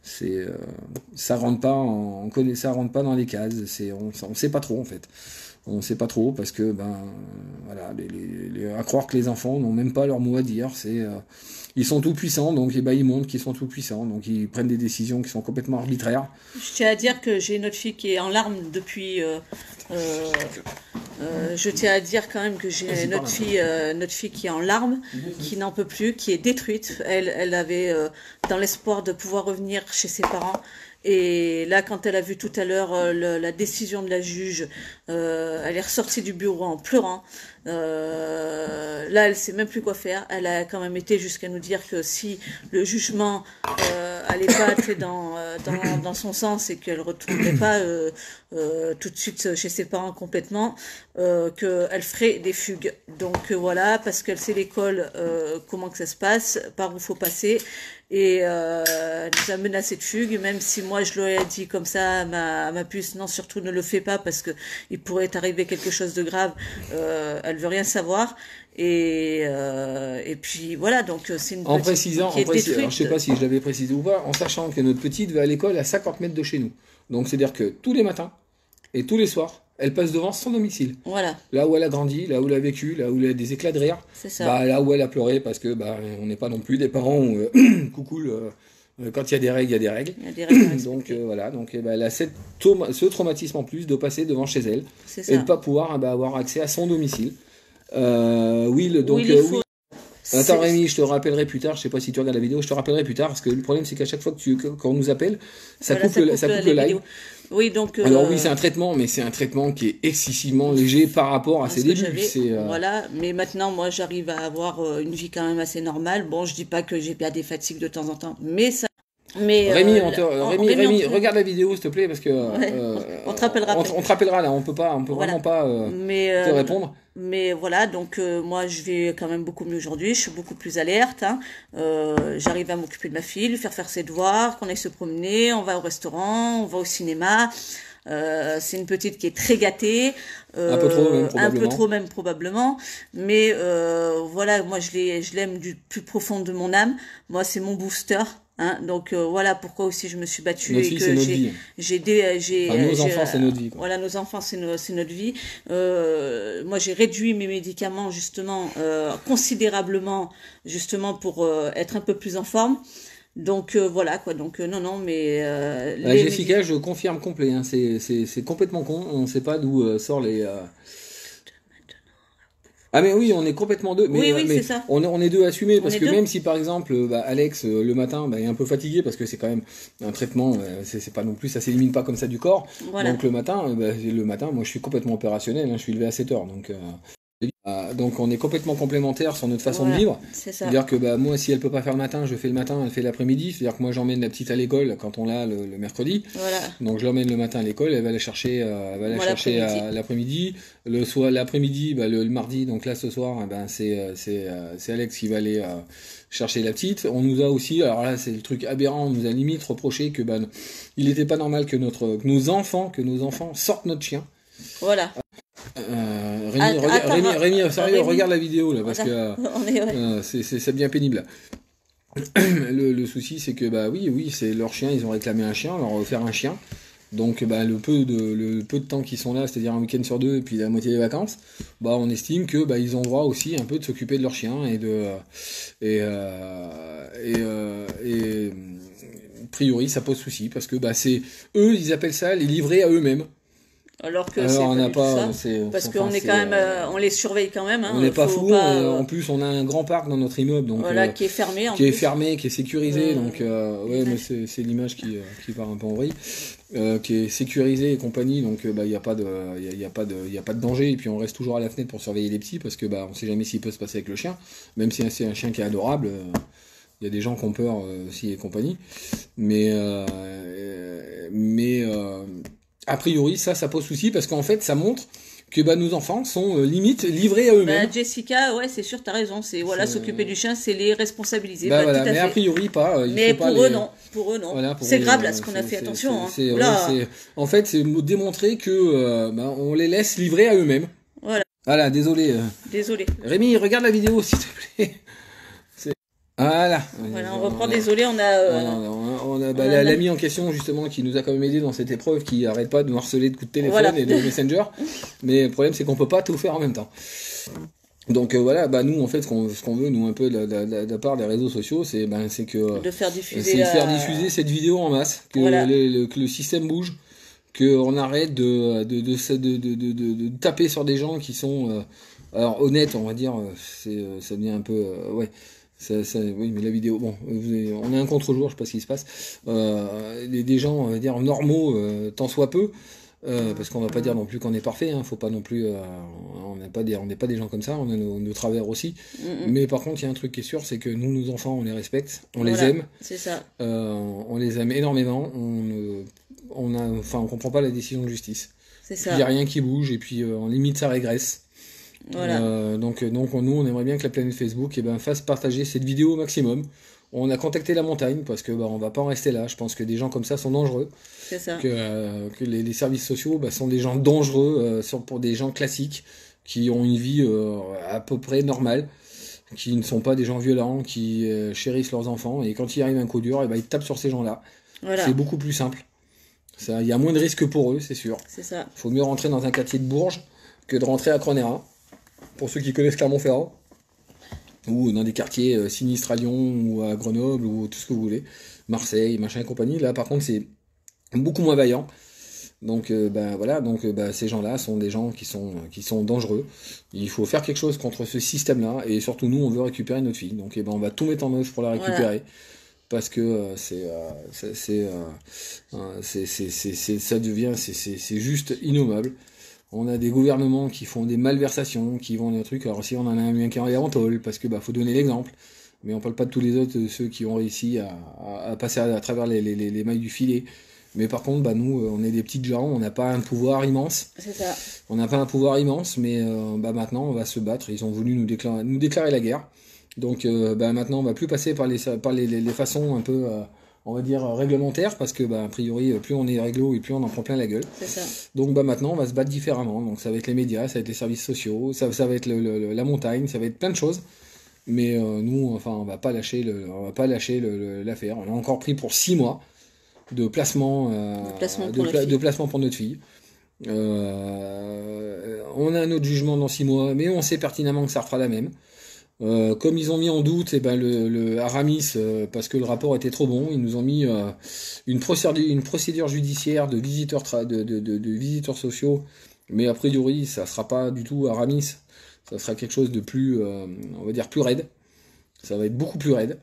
Ça rentre pas dans les cases. On sait pas trop en fait. On sait pas trop parce que voilà, à croire que les enfants n'ont même pas leur mot à dire. Ils sont tout puissants, donc ils montrent qu'ils sont tout puissants, donc ils prennent des décisions qui sont complètement arbitraires. Je tiens à dire que j'ai une autre fille qui est en larmes depuis. Je tiens à dire quand même que j'ai notre fille qui est en larmes, qui n'en peut plus, qui est détruite. Elle avait dans l'espoir de pouvoir revenir chez ses parents. Et là, quand elle a vu tout à l'heure la décision de la juge, elle est ressortie du bureau en pleurant. Là, elle sait même plus quoi faire. Elle a quand même été jusqu'à nous dire que si le jugement allait pas aller dans son sens et qu'elle retournerait pas tout de suite chez ses parents complètement, qu'elle ferait des fugues. Donc voilà, parce qu'elle sait l'école, comment que ça se passe, par où faut passer. Et elle nous a menacé de fugue, même si moi je lui ai dit comme ça à ma puce, non, surtout ne le fais pas parce que il pourrait arriver quelque chose de grave. Elle veut rien savoir. Et puis voilà, donc c'est une petite précisant, alors, je sais pas si je l'avais précisé ou pas, en sachant que notre petite va à l'école à 50 mètres de chez nous. Donc c'est-à-dire que tous les matins et tous les soirs, elle passe devant son domicile. Voilà. Là où elle a grandi, là où elle a vécu, là où elle a des éclats de rire. C'est ça. Là où elle a pleuré parce que on n'est pas non plus des parents où coucou, quand il y a des règles, il y a des règles. Donc voilà, donc elle a ce traumatisme en plus de passer devant chez elle et de ne pas pouvoir avoir accès à son domicile. Oui. Attends Rémi, je te rappellerai plus tard, je sais pas si tu regardes la vidéo, je te rappellerai plus tard parce que le problème c'est qu'à chaque fois qu'on nous appelle, ça coupe le live. Oui, donc alors oui, c'est un traitement, mais c'est un traitement qui est excessivement léger par rapport à ses débuts. Voilà, mais maintenant moi j'arrive à avoir une vie quand même assez normale. Bon, je dis pas que j'ai pas des fatigues de temps en temps, mais ça. Mais Rémi, Rémi, regarde la vidéo s'il te plaît parce que on te rappellera. On te rappellera là, on peut vraiment pas te répondre. Mais voilà, donc moi je vais quand même beaucoup mieux aujourd'hui, je suis beaucoup plus alerte. J'arrive à m'occuper de ma fille, lui faire ses devoirs, qu'on aille se promener, on va au restaurant, on va au cinéma. C'est une petite qui est très gâtée, un peu trop même probablement, mais voilà, moi je l'aime du plus profond de mon âme. Moi c'est mon booster. Hein, donc voilà pourquoi aussi je me suis battue Notre et vie, que c'est notre vie. Nos enfants, c'est notre vie, quoi. Voilà, nos enfants, c'est notre vie. Moi, j'ai réduit mes médicaments justement considérablement, justement pour être un peu plus en forme. Donc voilà quoi. Donc non, mais Jessica, je confirme complet. Hein, c'est complètement con. On ne sait pas d'où sort les. Ah mais oui, on est complètement deux. Mais, oui, mais c'est ça. on est deux assumés parce que deux. même si par exemple Alex le matin est un peu fatigué parce que c'est quand même un traitement, c'est pas non plus, ça s'élimine pas comme ça du corps. Voilà. Donc le matin, moi je suis complètement opérationnel. Hein, je suis levé à 7 heures donc on est complètement complémentaires sur notre façon de vivre. C'est-à-dire que moi si elle peut pas faire le matin, je fais le matin, elle fait l'après-midi. C'est-à-dire que moi j'emmène la petite à l'école quand on l'a le mercredi. Voilà. Donc je l'emmène le matin à l'école, elle va la chercher, à l'après-midi. L'après-midi, le mardi, donc là ce soir, c'est Alex qui va aller chercher la petite. On nous a aussi, alors là c'est le truc aberrant, on nous a limite reproché que il n'était pas normal que nos enfants sortent notre chien. Voilà. Rémi, sérieux, regarde la vidéo là, parce que c'est bien pénible. Le souci, c'est que oui, c'est leur chien, ils ont réclamé un chien, on leur a offert un chien. Donc le peu de temps qu'ils sont là, c'est-à-dire un week-end sur deux et puis la moitié des vacances, on estime que ils ont droit aussi un peu de s'occuper de leur chien et a priori ça pose souci parce que c'est eux, ils appellent ça les livrets à eux-mêmes. Alors que on n'a pas ça, parce qu'on est quand même, on les surveille quand même. Hein, on n'est pas fou. En plus, on a un grand parc dans notre immeuble, donc voilà, qui est fermé, qui est sécurisé. Donc mais c'est l'image qui part un peu en vrille, qui est sécurisé et compagnie. Donc il y a pas de danger. Et puis on reste toujours à la fenêtre pour surveiller les petits parce que on sait jamais s'il peut se passer avec le chien. Même si c'est un chien qui est adorable, il y a des gens qui ont peur aussi et compagnie. Mais a priori, ça pose souci parce qu'en fait, ça montre que nos enfants sont limite livrés à eux-mêmes. Jessica, ouais, c'est sûr, t'as raison. C'est s'occuper du chien, c'est les responsabiliser. Voilà, mais a priori pas. Mais pour eux, non. Pour eux, non. Voilà, c'est grave là, ce qu'on a fait. Attention. En fait, c'est démontrer que on les laisse livrés à eux-mêmes. Voilà, désolé. Désolé. Rémi, regarde la vidéo, s'il te plaît. Voilà, on reprend, désolé, on a l'ami en question justement qui nous a quand même aidé dans cette épreuve, qui arrête pas de nous harceler de coups de téléphone et de Messenger, mais le problème c'est qu'on peut pas tout faire en même temps. Donc nous en fait ce qu'on veut nous un peu de la part des réseaux sociaux, c'est que de faire diffuser cette vidéo en masse, que le système bouge, que on arrête de taper sur des gens qui sont alors honnêtes, on va dire, ça devient un peu oui, mais la vidéo, on est un contre-jour, je sais pas ce qui se passe. Des gens, on va dire, normaux, tant soit peu, parce qu'on va pas dire non plus qu'on est parfait, hein, faut pas non plus, on n'est pas des gens comme ça, on a nos travers aussi. Mais par contre, il y a un truc qui est sûr, c'est que nous, nos enfants, on les respecte, on les aime. C'est ça. On les aime énormément, on comprend pas la décision de justice. C'est ça. Il y a rien qui bouge, et puis, en limite, ça régresse. Voilà. Donc nous on aimerait bien que la planète Facebook fasse partager cette vidéo au maximum. On a contacté la montagne parce que on va pas en rester là. Je pense que des gens comme ça sont dangereux. C'est ça. Que les services sociaux sont des gens dangereux pour des gens classiques qui ont une vie à peu près normale, qui ne sont pas des gens violents, qui chérissent leurs enfants, et quand il arrive un coup dur, ils tapent sur ces gens-là. Voilà. C'est beaucoup plus simple. Il y a moins de risques pour eux, c'est sûr. C'est ça. Faut mieux rentrer dans un quartier de Bourges que de rentrer à Cronera. Pour ceux qui connaissent Clermont-Ferrand, ou dans des quartiers sinistres à Lyon, ou à Grenoble, ou tout ce que vous voulez, Marseille, machin et compagnie, là par contre c'est beaucoup moins vaillant. Donc ces gens-là sont des gens qui sont dangereux. Il faut faire quelque chose contre ce système-là, et surtout nous on veut récupérer notre fille. Donc on va tout mettre en œuvre pour la récupérer. Parce que c'est juste innommable. On a des gouvernements qui font des malversations, qui vont des trucs. Alors si on en a un qui est en tôle, parce que faut donner l'exemple. Mais on parle pas de tous les autres, ceux qui ont réussi à passer à travers les mailles du filet. Mais par contre, nous, on est des petites gens, on n'a pas un pouvoir immense. C'est ça. On n'a pas un pouvoir immense, mais maintenant, on va se battre. Ils ont voulu nous déclarer la guerre. Donc maintenant, on va plus passer par les façons un peu... on va dire réglementaire, parce que a priori plus on est réglo et plus on en prend plein la gueule. C'est ça. Donc maintenant on va se battre différemment. Donc ça va être les médias, ça va être les services sociaux, ça va être la montagne, ça va être plein de choses Mais nous, enfin, on va pas lâcher l'affaire. On a encore pris pour 6 mois de placement, de placement pour notre fille. On a un autre jugement dans 6 mois, mais on sait pertinemment que ça refera la même. Comme ils ont mis en doute le Aramis, parce que le rapport était trop bon, ils nous ont mis une procédure judiciaire de visiteurs, de visiteurs sociaux, mais a priori ça sera pas du tout Aramis, ça sera quelque chose de plus, on va dire plus raide, ça va être beaucoup plus raide.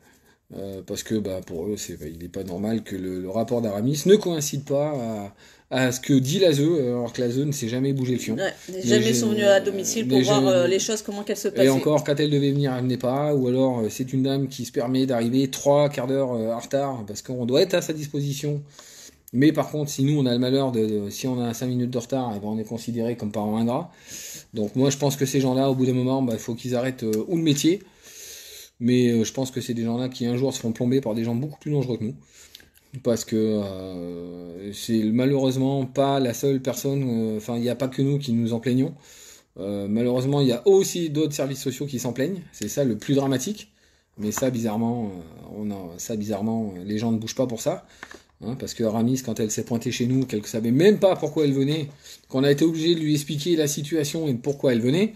Parce que pour eux, il n'est pas normal que le rapport d'Aramis ne coïncide pas à ce que dit l'ASE, alors que l'ASE ne s'est jamais bougé le fion. Ouais, jamais sont venus à domicile pour voir les choses, comment qu'elles se passaient. Et encore, quand elle devait venir, elle venait pas, ou alors c'est une dame qui se permet d'arriver 3 quarts d'heure en retard, parce qu'on doit être à sa disposition. Mais par contre, si nous on a le malheur si on a 5 minutes de retard, on est considéré comme parents ingrats. Donc moi je pense que ces gens-là, au bout d'un moment, il faut qu'ils arrêtent ou le métier. Mais je pense que c'est des gens-là qui un jour se font plomber par des gens beaucoup plus dangereux que nous. Parce que c'est malheureusement pas la seule personne, il n'y a pas que nous qui nous en plaignons. Malheureusement, il y a aussi d'autres services sociaux qui s'en plaignent. C'est ça le plus dramatique. Mais ça, bizarrement, les gens ne bougent pas pour ça. Hein, parce que Aramis, quand elle s'est pointée chez nous, qu'elle ne savait même pas pourquoi elle venait, qu'on a été obligé de lui expliquer la situation et pourquoi elle venait,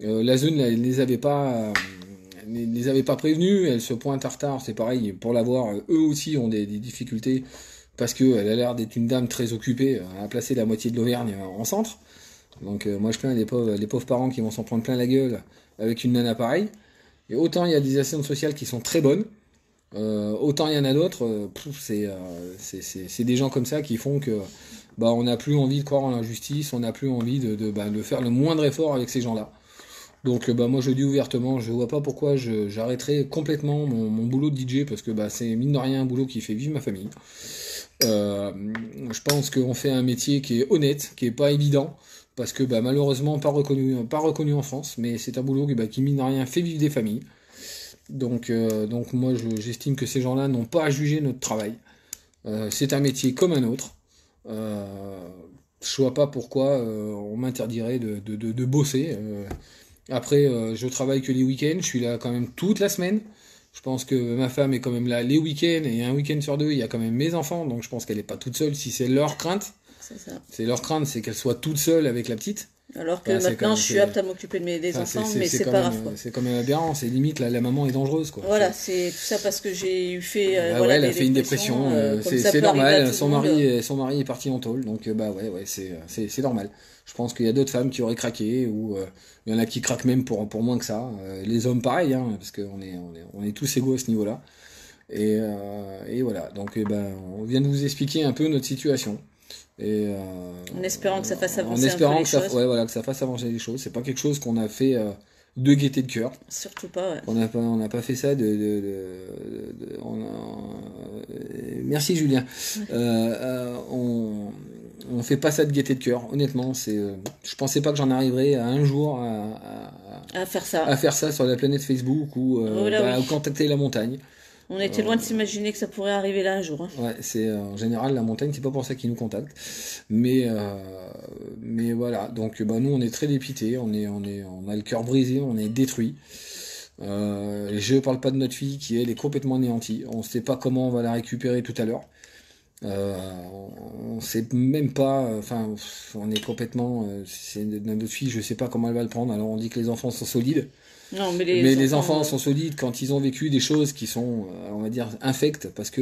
la zone ne les avait pas prévenus, elle se pointe en retard, c'est pareil, pour l'avoir, eux aussi ont des difficultés, parce qu'elle a l'air d'être une dame très occupée, à placer la moitié de l'Auvergne en centre. Donc moi je plains les pauvres parents qui vont s'en prendre plein la gueule avec une nana pareille. Et autant il y a des assistantes sociales qui sont très bonnes, autant il y en a d'autres, c'est des gens comme ça qui font que on n'a plus envie de croire en la justice, on n'a plus envie de faire le moindre effort avec ces gens-là. Donc moi je dis ouvertement, je vois pas pourquoi j'arrêterais complètement mon boulot de DJ, parce que c'est mine de rien un boulot qui fait vivre ma famille. Je pense qu'on fait un métier qui est honnête, qui est pas évident, parce que malheureusement pas reconnu en France, mais c'est un boulot qui mine de rien fait vivre des familles. Donc moi j'estime que ces gens-là n'ont pas à juger notre travail. C'est un métier comme un autre. Je vois pas pourquoi on m'interdirait de bosser. Après, je travaille que les week-ends, je suis là quand même toute la semaine. Je pense que ma femme est quand même là les week-ends, et un week-end sur 2, il y a quand même mes enfants, donc je pense qu'elle n'est pas toute seule si c'est leur crainte. C'est ça. C'est leur crainte, c'est qu'elle soit toute seule avec la petite. Alors que maintenant, je suis apte à m'occuper des enfants, mais c'est pas grave. C'est quand même aberrant, c'est limite, la maman est dangereuse, quoi. Voilà, c'est tout ça parce que j'ai fait. Elle a fait une dépression, c'est normal, son mari est parti en tôle, donc c'est normal. Je pense qu'il y a d'autres femmes qui auraient craqué, ou il y en a qui craquent même pour moins que ça. Les hommes, pareil, hein, parce qu'on est tous égaux à ce niveau-là. Et voilà, donc on vient de vous expliquer un peu notre situation. Et en espérant que ça fasse avancer un peu les choses. Que ça fasse avancer les choses. C'est pas quelque chose qu'on a fait de gaieté de cœur. Surtout pas, ouais. On n'a pas fait ça merci Julien. On fait pas ça de gaieté de cœur, honnêtement. Je pensais pas que j'en arriverais à un jour à faire ça sur la planète Facebook, ou contacter la montagne. On était loin de s'imaginer que ça pourrait arriver là un jour. Hein. Ouais, c'est en général la montagne, c'est pas pour ça qu'ils nous contactent. Mais voilà, donc nous on est très dépités, on a le cœur brisé, on est détruit. Je parle pas de notre fille qui elle est complètement anéantie. On sait pas comment on va la récupérer tout à l'heure. On sait même pas, on est complètement. Notre fille, je sais pas comment elle va le prendre. Alors on dit que les enfants sont solides. Non, mais les enfants sont solides quand ils ont vécu des choses qui sont, on va dire, infectes, parce que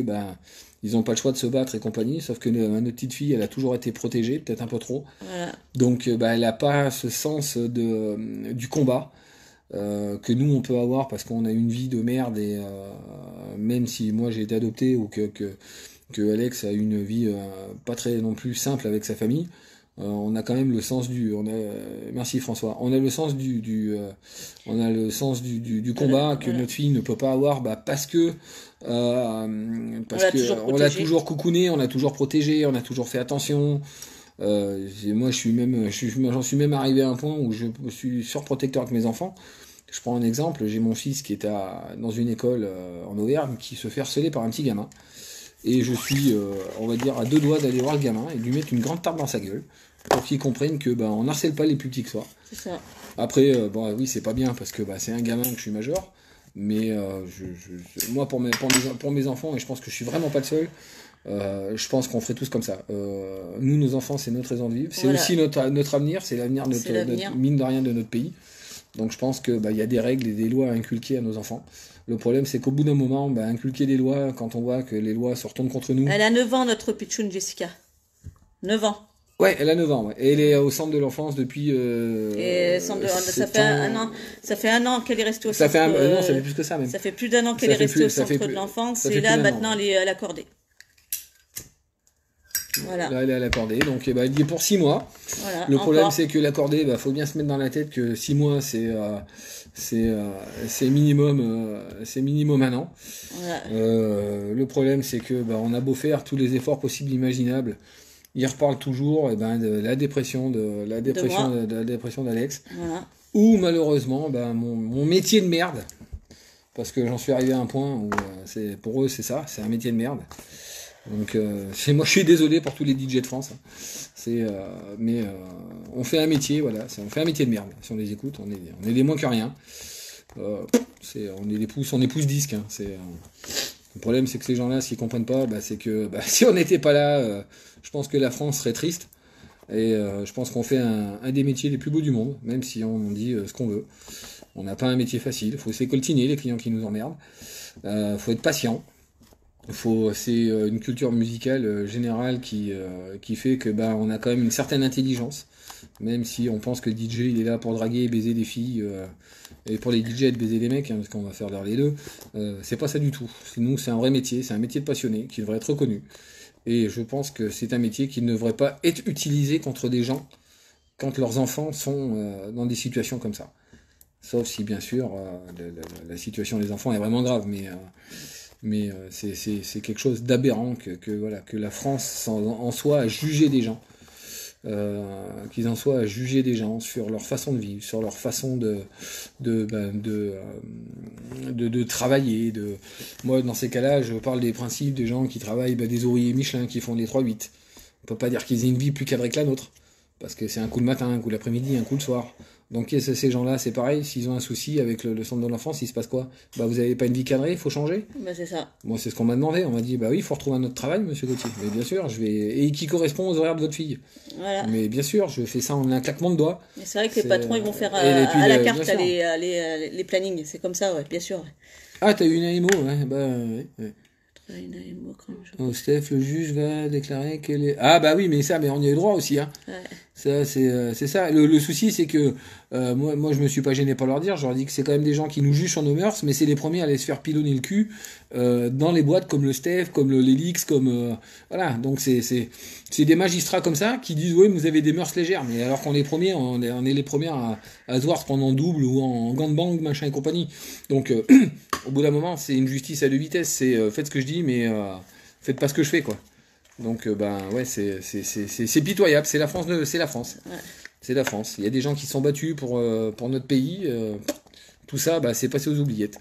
ils n'ont pas le choix de se battre et compagnie, sauf que notre petite fille, elle a toujours été protégée, peut-être un peu trop. Voilà. Donc elle n'a pas ce sens du combat que nous on peut avoir, parce qu'on a une vie de merde, et même si moi j'ai été adopté, ou que Alex a une vie pas très non plus simple avec sa famille, on a quand même le sens merci François, on a le sens du combat que notre fille ne peut pas avoir, parce que on l'a toujours coucouné, on l'a toujours protégé, on a toujours fait attention. Moi j'en suis même arrivé à un point où je suis surprotecteur avec mes enfants. Je prends un exemple, j'ai mon fils qui est dans une école en Auvergne, qui se fait harceler par un petit gamin. Et je suis, on va dire, à 2 doigts d'aller voir le gamin et de lui mettre une grande tarte dans sa gueule, pour qu'il comprenne que on harcèle pas les plus petits que soi. C'est ça. Après, oui, c'est pas bien, parce que c'est un gamin, que je suis majeur. Mais moi, pour mes enfants, et je pense que je suis vraiment pas le seul, je pense qu'on ferait tous comme ça. Nous, nos enfants, c'est notre raison de vivre. C'est aussi notre avenir, c'est l'avenir de mine de rien de notre pays. Donc je pense que y a des règles et des lois à inculquer à nos enfants. Le problème, c'est qu'au bout d'un moment, inculquer des lois, quand on voit que les lois se retournent contre nous... Elle a 9 ans, notre pitchoun Jessica. 9 ans. Ouais, elle a 9 ans, ouais. Et elle est au centre de l'enfance depuis... ça fait un an qu'elle est restée au centre. Non, ça fait plus que ça, même. Ça fait plus d'un an qu'elle est restée au centre de l'enfance, et là, maintenant, elle est à l'accordée. Voilà. Là, elle est à l'accordée, donc elle y est pour 6 mois. Voilà, le problème, c'est que l'accordée, faut bien se mettre dans la tête que 6 mois, c'est minimum 1 an. Voilà. Le problème, c'est que on a beau faire tous les efforts possibles imaginables, il reparle toujours de la dépression d'Alex. Voilà. Ou malheureusement, mon métier de merde, parce que j'en suis arrivé à un point où pour eux c'est ça, c'est un métier de merde. Donc moi je suis désolé pour tous les DJ de France. Mais on fait un métier, voilà, on fait un métier de merde. Si on les écoute, on est des moins que rien. On est pouces disques. Hein. Le problème, c'est que ces gens-là, s'ils comprennent pas, c'est que si on n'était pas là, je pense que la France serait triste. Et je pense qu'on fait un des métiers les plus beaux du monde, même si on dit ce qu'on veut. On n'a pas un métier facile. Il faut s'écoltiner les clients qui nous emmerdent. Faut être patient. C'est une culture musicale générale qui fait que on a quand même une certaine intelligence. Même si on pense que DJ il est là pour draguer et baiser des filles, et pour les DJ de baiser des mecs, parce qu'on va faire les deux, c'est pas ça du tout. Nous, c'est un vrai métier, c'est un métier de passionné qui devrait être reconnu. Et je pense que c'est un métier qui ne devrait pas être utilisé contre des gens quand leurs enfants sont dans des situations comme ça. Sauf si, bien sûr, la situation des enfants est vraiment grave, mais c'est quelque chose d'aberrant que la France en soit à juger des gens. Qu'ils en soient à juger des gens sur leur façon de vivre, sur leur façon de travailler. Moi, dans ces cas-là, je parle des principes des gens qui travaillent, des ouvriers Michelin qui font les 3-8. On peut pas dire qu'ils aient une vie plus cadrée que la nôtre, parce que c'est un coup le matin, un coup l'après-midi, un coup le soir. Donc ces gens-là, c'est pareil, s'ils ont un souci avec le centre de l'enfance, il se passe quoi ? Vous avez pas une vie cadrée, il faut changer ? C'est ça. Moi, c'est ce qu'on m'a demandé. On m'a dit, oui, il faut retrouver un autre travail, monsieur Gauthier. Mais bien sûr, et qui correspond aux horaires de votre fille. Voilà. Mais bien sûr, je fais ça en un claquement de doigts. Mais c'est vrai que les patrons, ils vont faire à la carte les plannings. C'est comme ça, ouais, bien sûr. Ah, t'as eu une AMO, ouais. Steph, le juge va déclarer qu'elle est... Ah oui, mais on y a eu droit aussi, hein. Ouais. Ça, c'est ça. Le souci, c'est que moi, je me suis pas gêné pour leur dire. Je leur dis que c'est quand même des gens qui nous jugent sur nos mœurs, mais c'est les premiers à aller se faire pilonner le cul dans les boîtes comme le Steph, comme l'Elix, comme voilà. Donc c'est des magistrats comme ça qui disent oui, vous avez des mœurs légères, mais alors qu'on est les premiers, on est les premiers à se voir se prendre en double ou en gangbang, machin et compagnie. Donc au bout d'un moment, c'est une justice à 2 vitesses. C'est faites ce que je dis, mais faites pas ce que je fais, quoi. Donc ouais, c'est pitoyable, c'est la France. Ouais. C'est la France. Il y a des gens qui sont battus pour notre pays. Tout ça, c'est passé aux oubliettes.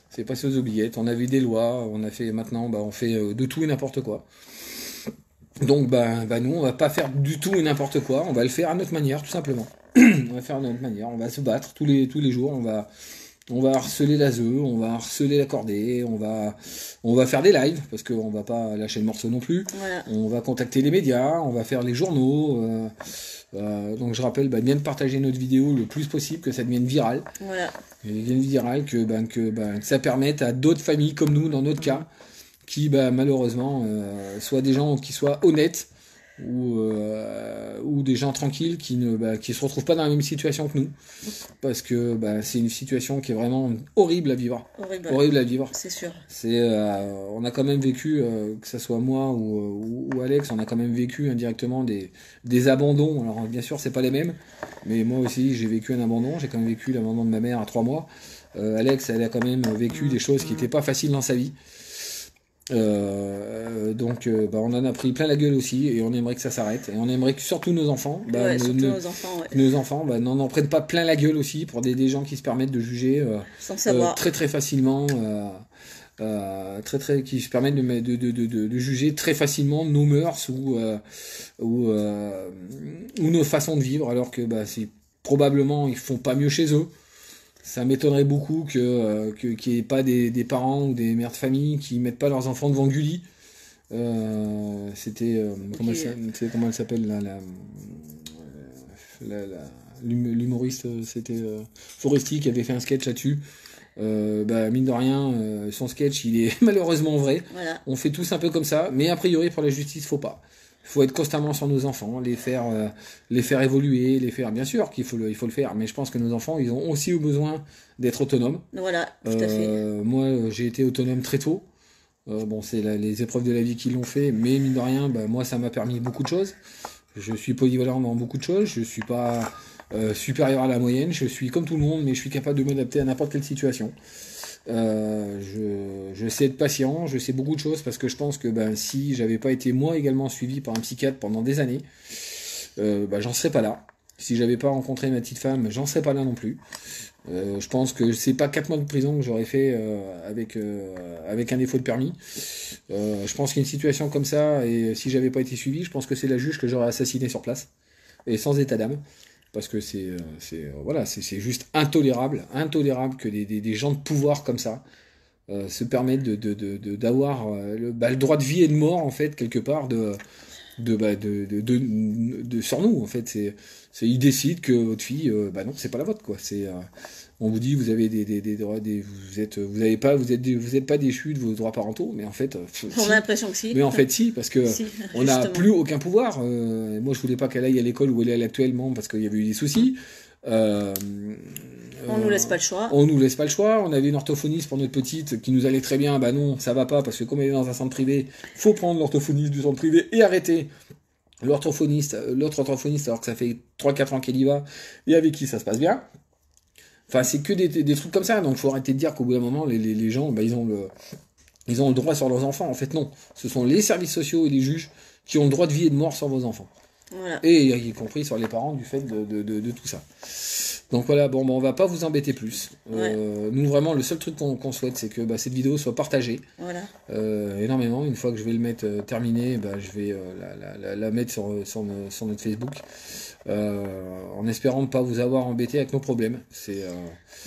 C'est passé aux oubliettes. On avait des lois, on a fait maintenant, on fait de tout et n'importe quoi. Donc nous, on va pas faire du tout et n'importe quoi. On va le faire à notre manière, tout simplement. On va faire à notre manière. On va se battre tous les jours. On va harceler la ZE, on va harceler l'accordé, on va faire des lives, parce qu'on va pas lâcher le morceau non plus. Voilà. On va contacter les médias, on va faire les journaux. Donc je rappelle, bien de partager notre vidéo le plus possible, que ça devienne viral. Voilà. Que ça permette à d'autres familles comme nous, dans notre cas, qui malheureusement soient des gens qui soient honnêtes, ou des gens tranquilles qui se retrouvent pas dans la même situation que nous, parce que c'est une situation qui est vraiment horrible à vivre. Horrible à vivre. C'est sûr. On a quand même vécu, que ce soit moi ou Alex, on a quand même vécu indirectement des abandons. Alors bien sûr, c'est pas les mêmes, mais moi aussi j'ai vécu un abandon. J'ai quand même vécu l'abandon de ma mère à 3 mois. Alex, elle a quand même vécu des choses qui étaient pas faciles dans sa vie. Donc on en a pris plein la gueule aussi, et on aimerait que ça s'arrête, et on aimerait que surtout nos enfants nos enfants n'en prennent pas plein la gueule aussi pour des gens qui se permettent de juger sans savoir. Très très facilement, qui se permettent de juger très facilement nos mœurs ou nos façons de vivre, alors que c'est probablement ils font pas mieux chez eux. Ça m'étonnerait beaucoup qu'il n'y ait pas des parents ou des mères de famille qui mettent pas leurs enfants devant Gulli. C'était comment elle s'appelle là, l'humoriste, c'était Foresti qui avait fait un sketch là-dessus. Mine de rien, son sketch il est malheureusement vrai. Voilà. On fait tous un peu comme ça, mais a priori pour la justice faut pas. Il faut être constamment sur nos enfants, les faire évoluer, les faire. Bien sûr qu'il faut le faire, mais je pense que nos enfants ils ont aussi besoin d'être autonomes. Voilà, tout à fait. Moi j'ai été autonome très tôt. Bon, c'est les épreuves de la vie qui l'ont fait, mais mine de rien, moi ça m'a permis beaucoup de choses. Je suis polyvalent dans beaucoup de choses, je suis pas supérieur à la moyenne, je suis comme tout le monde, mais je suis capable de m'adapter à n'importe quelle situation. Je sais être patient, je sais beaucoup de choses parce que je pense que si j'avais pas été moi également suivi par un psychiatre pendant des années, j'en serais pas là. Si j'avais pas rencontré ma petite femme, j'en serais pas là non plus. Je pense que c'est pas 4 mois de prison que j'aurais fait avec un défaut de permis. Je pense qu'une situation comme ça, et si j'avais pas été suivi, je pense que c'est la juge que j'aurais assassiné sur place et sans état d'âme. Parce que c'est juste intolérable que des gens de pouvoir comme ça se permettent d'avoir le droit de vie et de mort en fait quelque part sur nous en fait. Ils décident que votre fille non, c'est pas la vôtre quoi. On vous dit vous avez des droits, vous êtes pas déchus de vos droits parentaux, mais en fait on a l'impression que si. Mais en fait si, parce que si, on n'a plus aucun pouvoir. Moi je voulais pas qu'elle aille à l'école où elle est actuellement parce qu'il y avait eu des soucis. On nous laisse pas le choix. On nous laisse pas le choix. On avait une orthophoniste pour notre petite qui nous allait très bien. Non, ça va pas parce que comme elle est dans un centre privé, faut prendre l'orthophoniste du centre privé et arrêter l'autre orthophoniste alors que ça fait 3-4 ans qu'elle y va et avec qui ça se passe bien. Enfin, c'est que des trucs comme ça. Donc, faut arrêter de dire qu'au bout d'un moment, les gens, ils ont le droit sur leurs enfants. En fait, non. Ce sont les services sociaux et les juges qui ont le droit de vie et de mort sur vos enfants. Voilà. Et y compris sur les parents du fait de tout ça. Donc voilà, on va pas vous embêter plus. Ouais. Nous vraiment le seul truc qu'on souhaite c'est que cette vidéo soit partagée énormément. Une fois que je vais le mettre terminé, je vais la mettre sur notre Facebook. En espérant ne pas vous avoir embêté avec nos problèmes.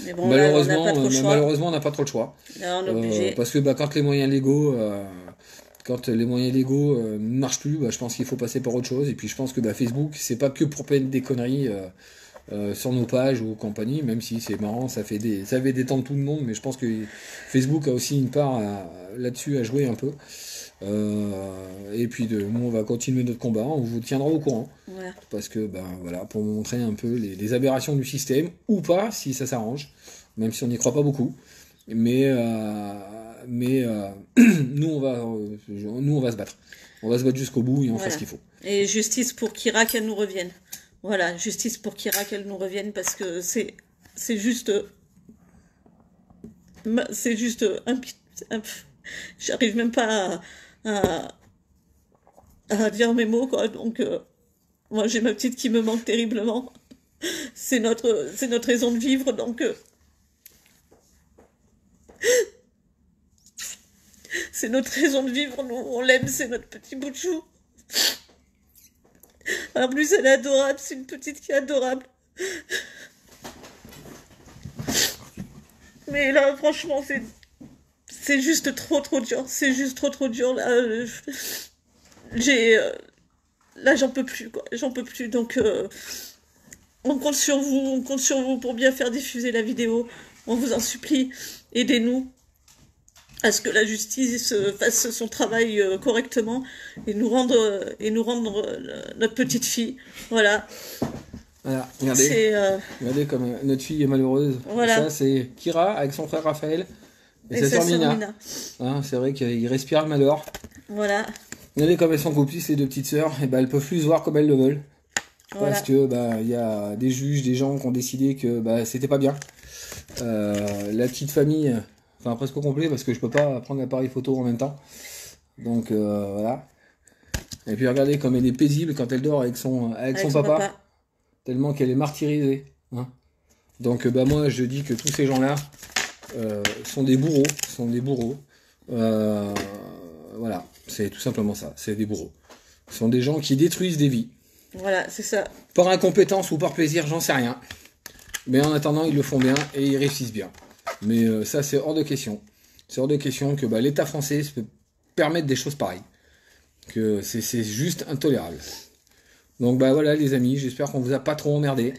Mais bon, malheureusement, on n'a pas trop le choix. Là, on est obligé. Parce que quand les moyens légaux ne marchent plus, je pense qu'il faut passer par autre chose. Et puis je pense que Facebook, c'est pas que pour peine des conneries sur nos pages ou compagnie, même si c'est marrant, ça fait détendre tout le monde, mais je pense que Facebook a aussi une part là-dessus à jouer un peu. Et puis nous on va continuer notre combat, on vous tiendra au courant. Voilà. Parce que pour montrer un peu les aberrations du système, ou pas si ça s'arrange, même si on n'y croit pas beaucoup. Mais nous on va se battre. On va se battre jusqu'au bout et on fera ce qu'il faut. Et justice pour Kira, qu'elle nous revienne. Voilà, justice pour Kira, qu'elle nous revienne parce que c'est juste j'arrive même pas à dire mes mots quoi. Donc moi j'ai ma petite qui me manque terriblement. C'est notre raison de vivre donc c'est notre raison de vivre, nous on l'aime, c'est notre petit bout de chou. En plus, elle est adorable, c'est une petite qui est adorable. Mais là, franchement, c'est juste trop dur. C'est juste trop dur. Là, là, j'en peux plus, quoi. J'en peux plus. Donc, on compte sur vous pour bien faire diffuser la vidéo. On vous en supplie, aidez-nous à ce que la justice fasse son travail correctement et nous rendre notre petite fille. Voilà. Voilà, regardez comme notre fille est malheureuse. Voilà. Ça, c'est Kira avec son frère Raphaël et sa sœur Mina. C'est vrai qu'ils respirent le malheur. Voilà. Regardez comme elles sont complices, ces deux petites sœurs. Et elles peuvent plus se voir comme elles le veulent. Voilà. Parce que y a des juges, des gens qui ont décidé que c'était pas bien. La petite famille. Enfin, presque au complet, parce que je peux pas prendre l'appareil photo en même temps. Donc, voilà. Et puis, regardez comme elle est paisible quand elle dort avec son papa. Tellement qu'elle est martyrisée. Hein. Donc, moi, je dis que tous ces gens-là sont des bourreaux. Voilà. C'est tout simplement ça. C'est des bourreaux. Ce sont des gens qui détruisent des vies. Voilà, c'est ça. Par incompétence ou par plaisir, j'en sais rien. Mais en attendant, ils le font bien et ils réussissent bien. Mais ça, c'est hors de question. C'est hors de question que l'État français peut permettre des choses pareilles. Que c'est juste intolérable. Donc voilà les amis, j'espère qu'on vous a pas trop emmerdé.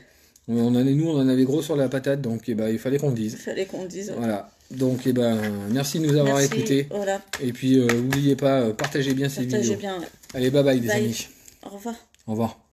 Nous on en avait gros sur la patate, donc il fallait qu'on le dise. Il fallait qu'on le dise. Voilà. Donc merci de nous avoir écoutés. Voilà. Et puis n'oubliez pas, partagez bien ces vidéos. Bien, ouais. Allez, bye bye les amis. Au revoir. Au revoir.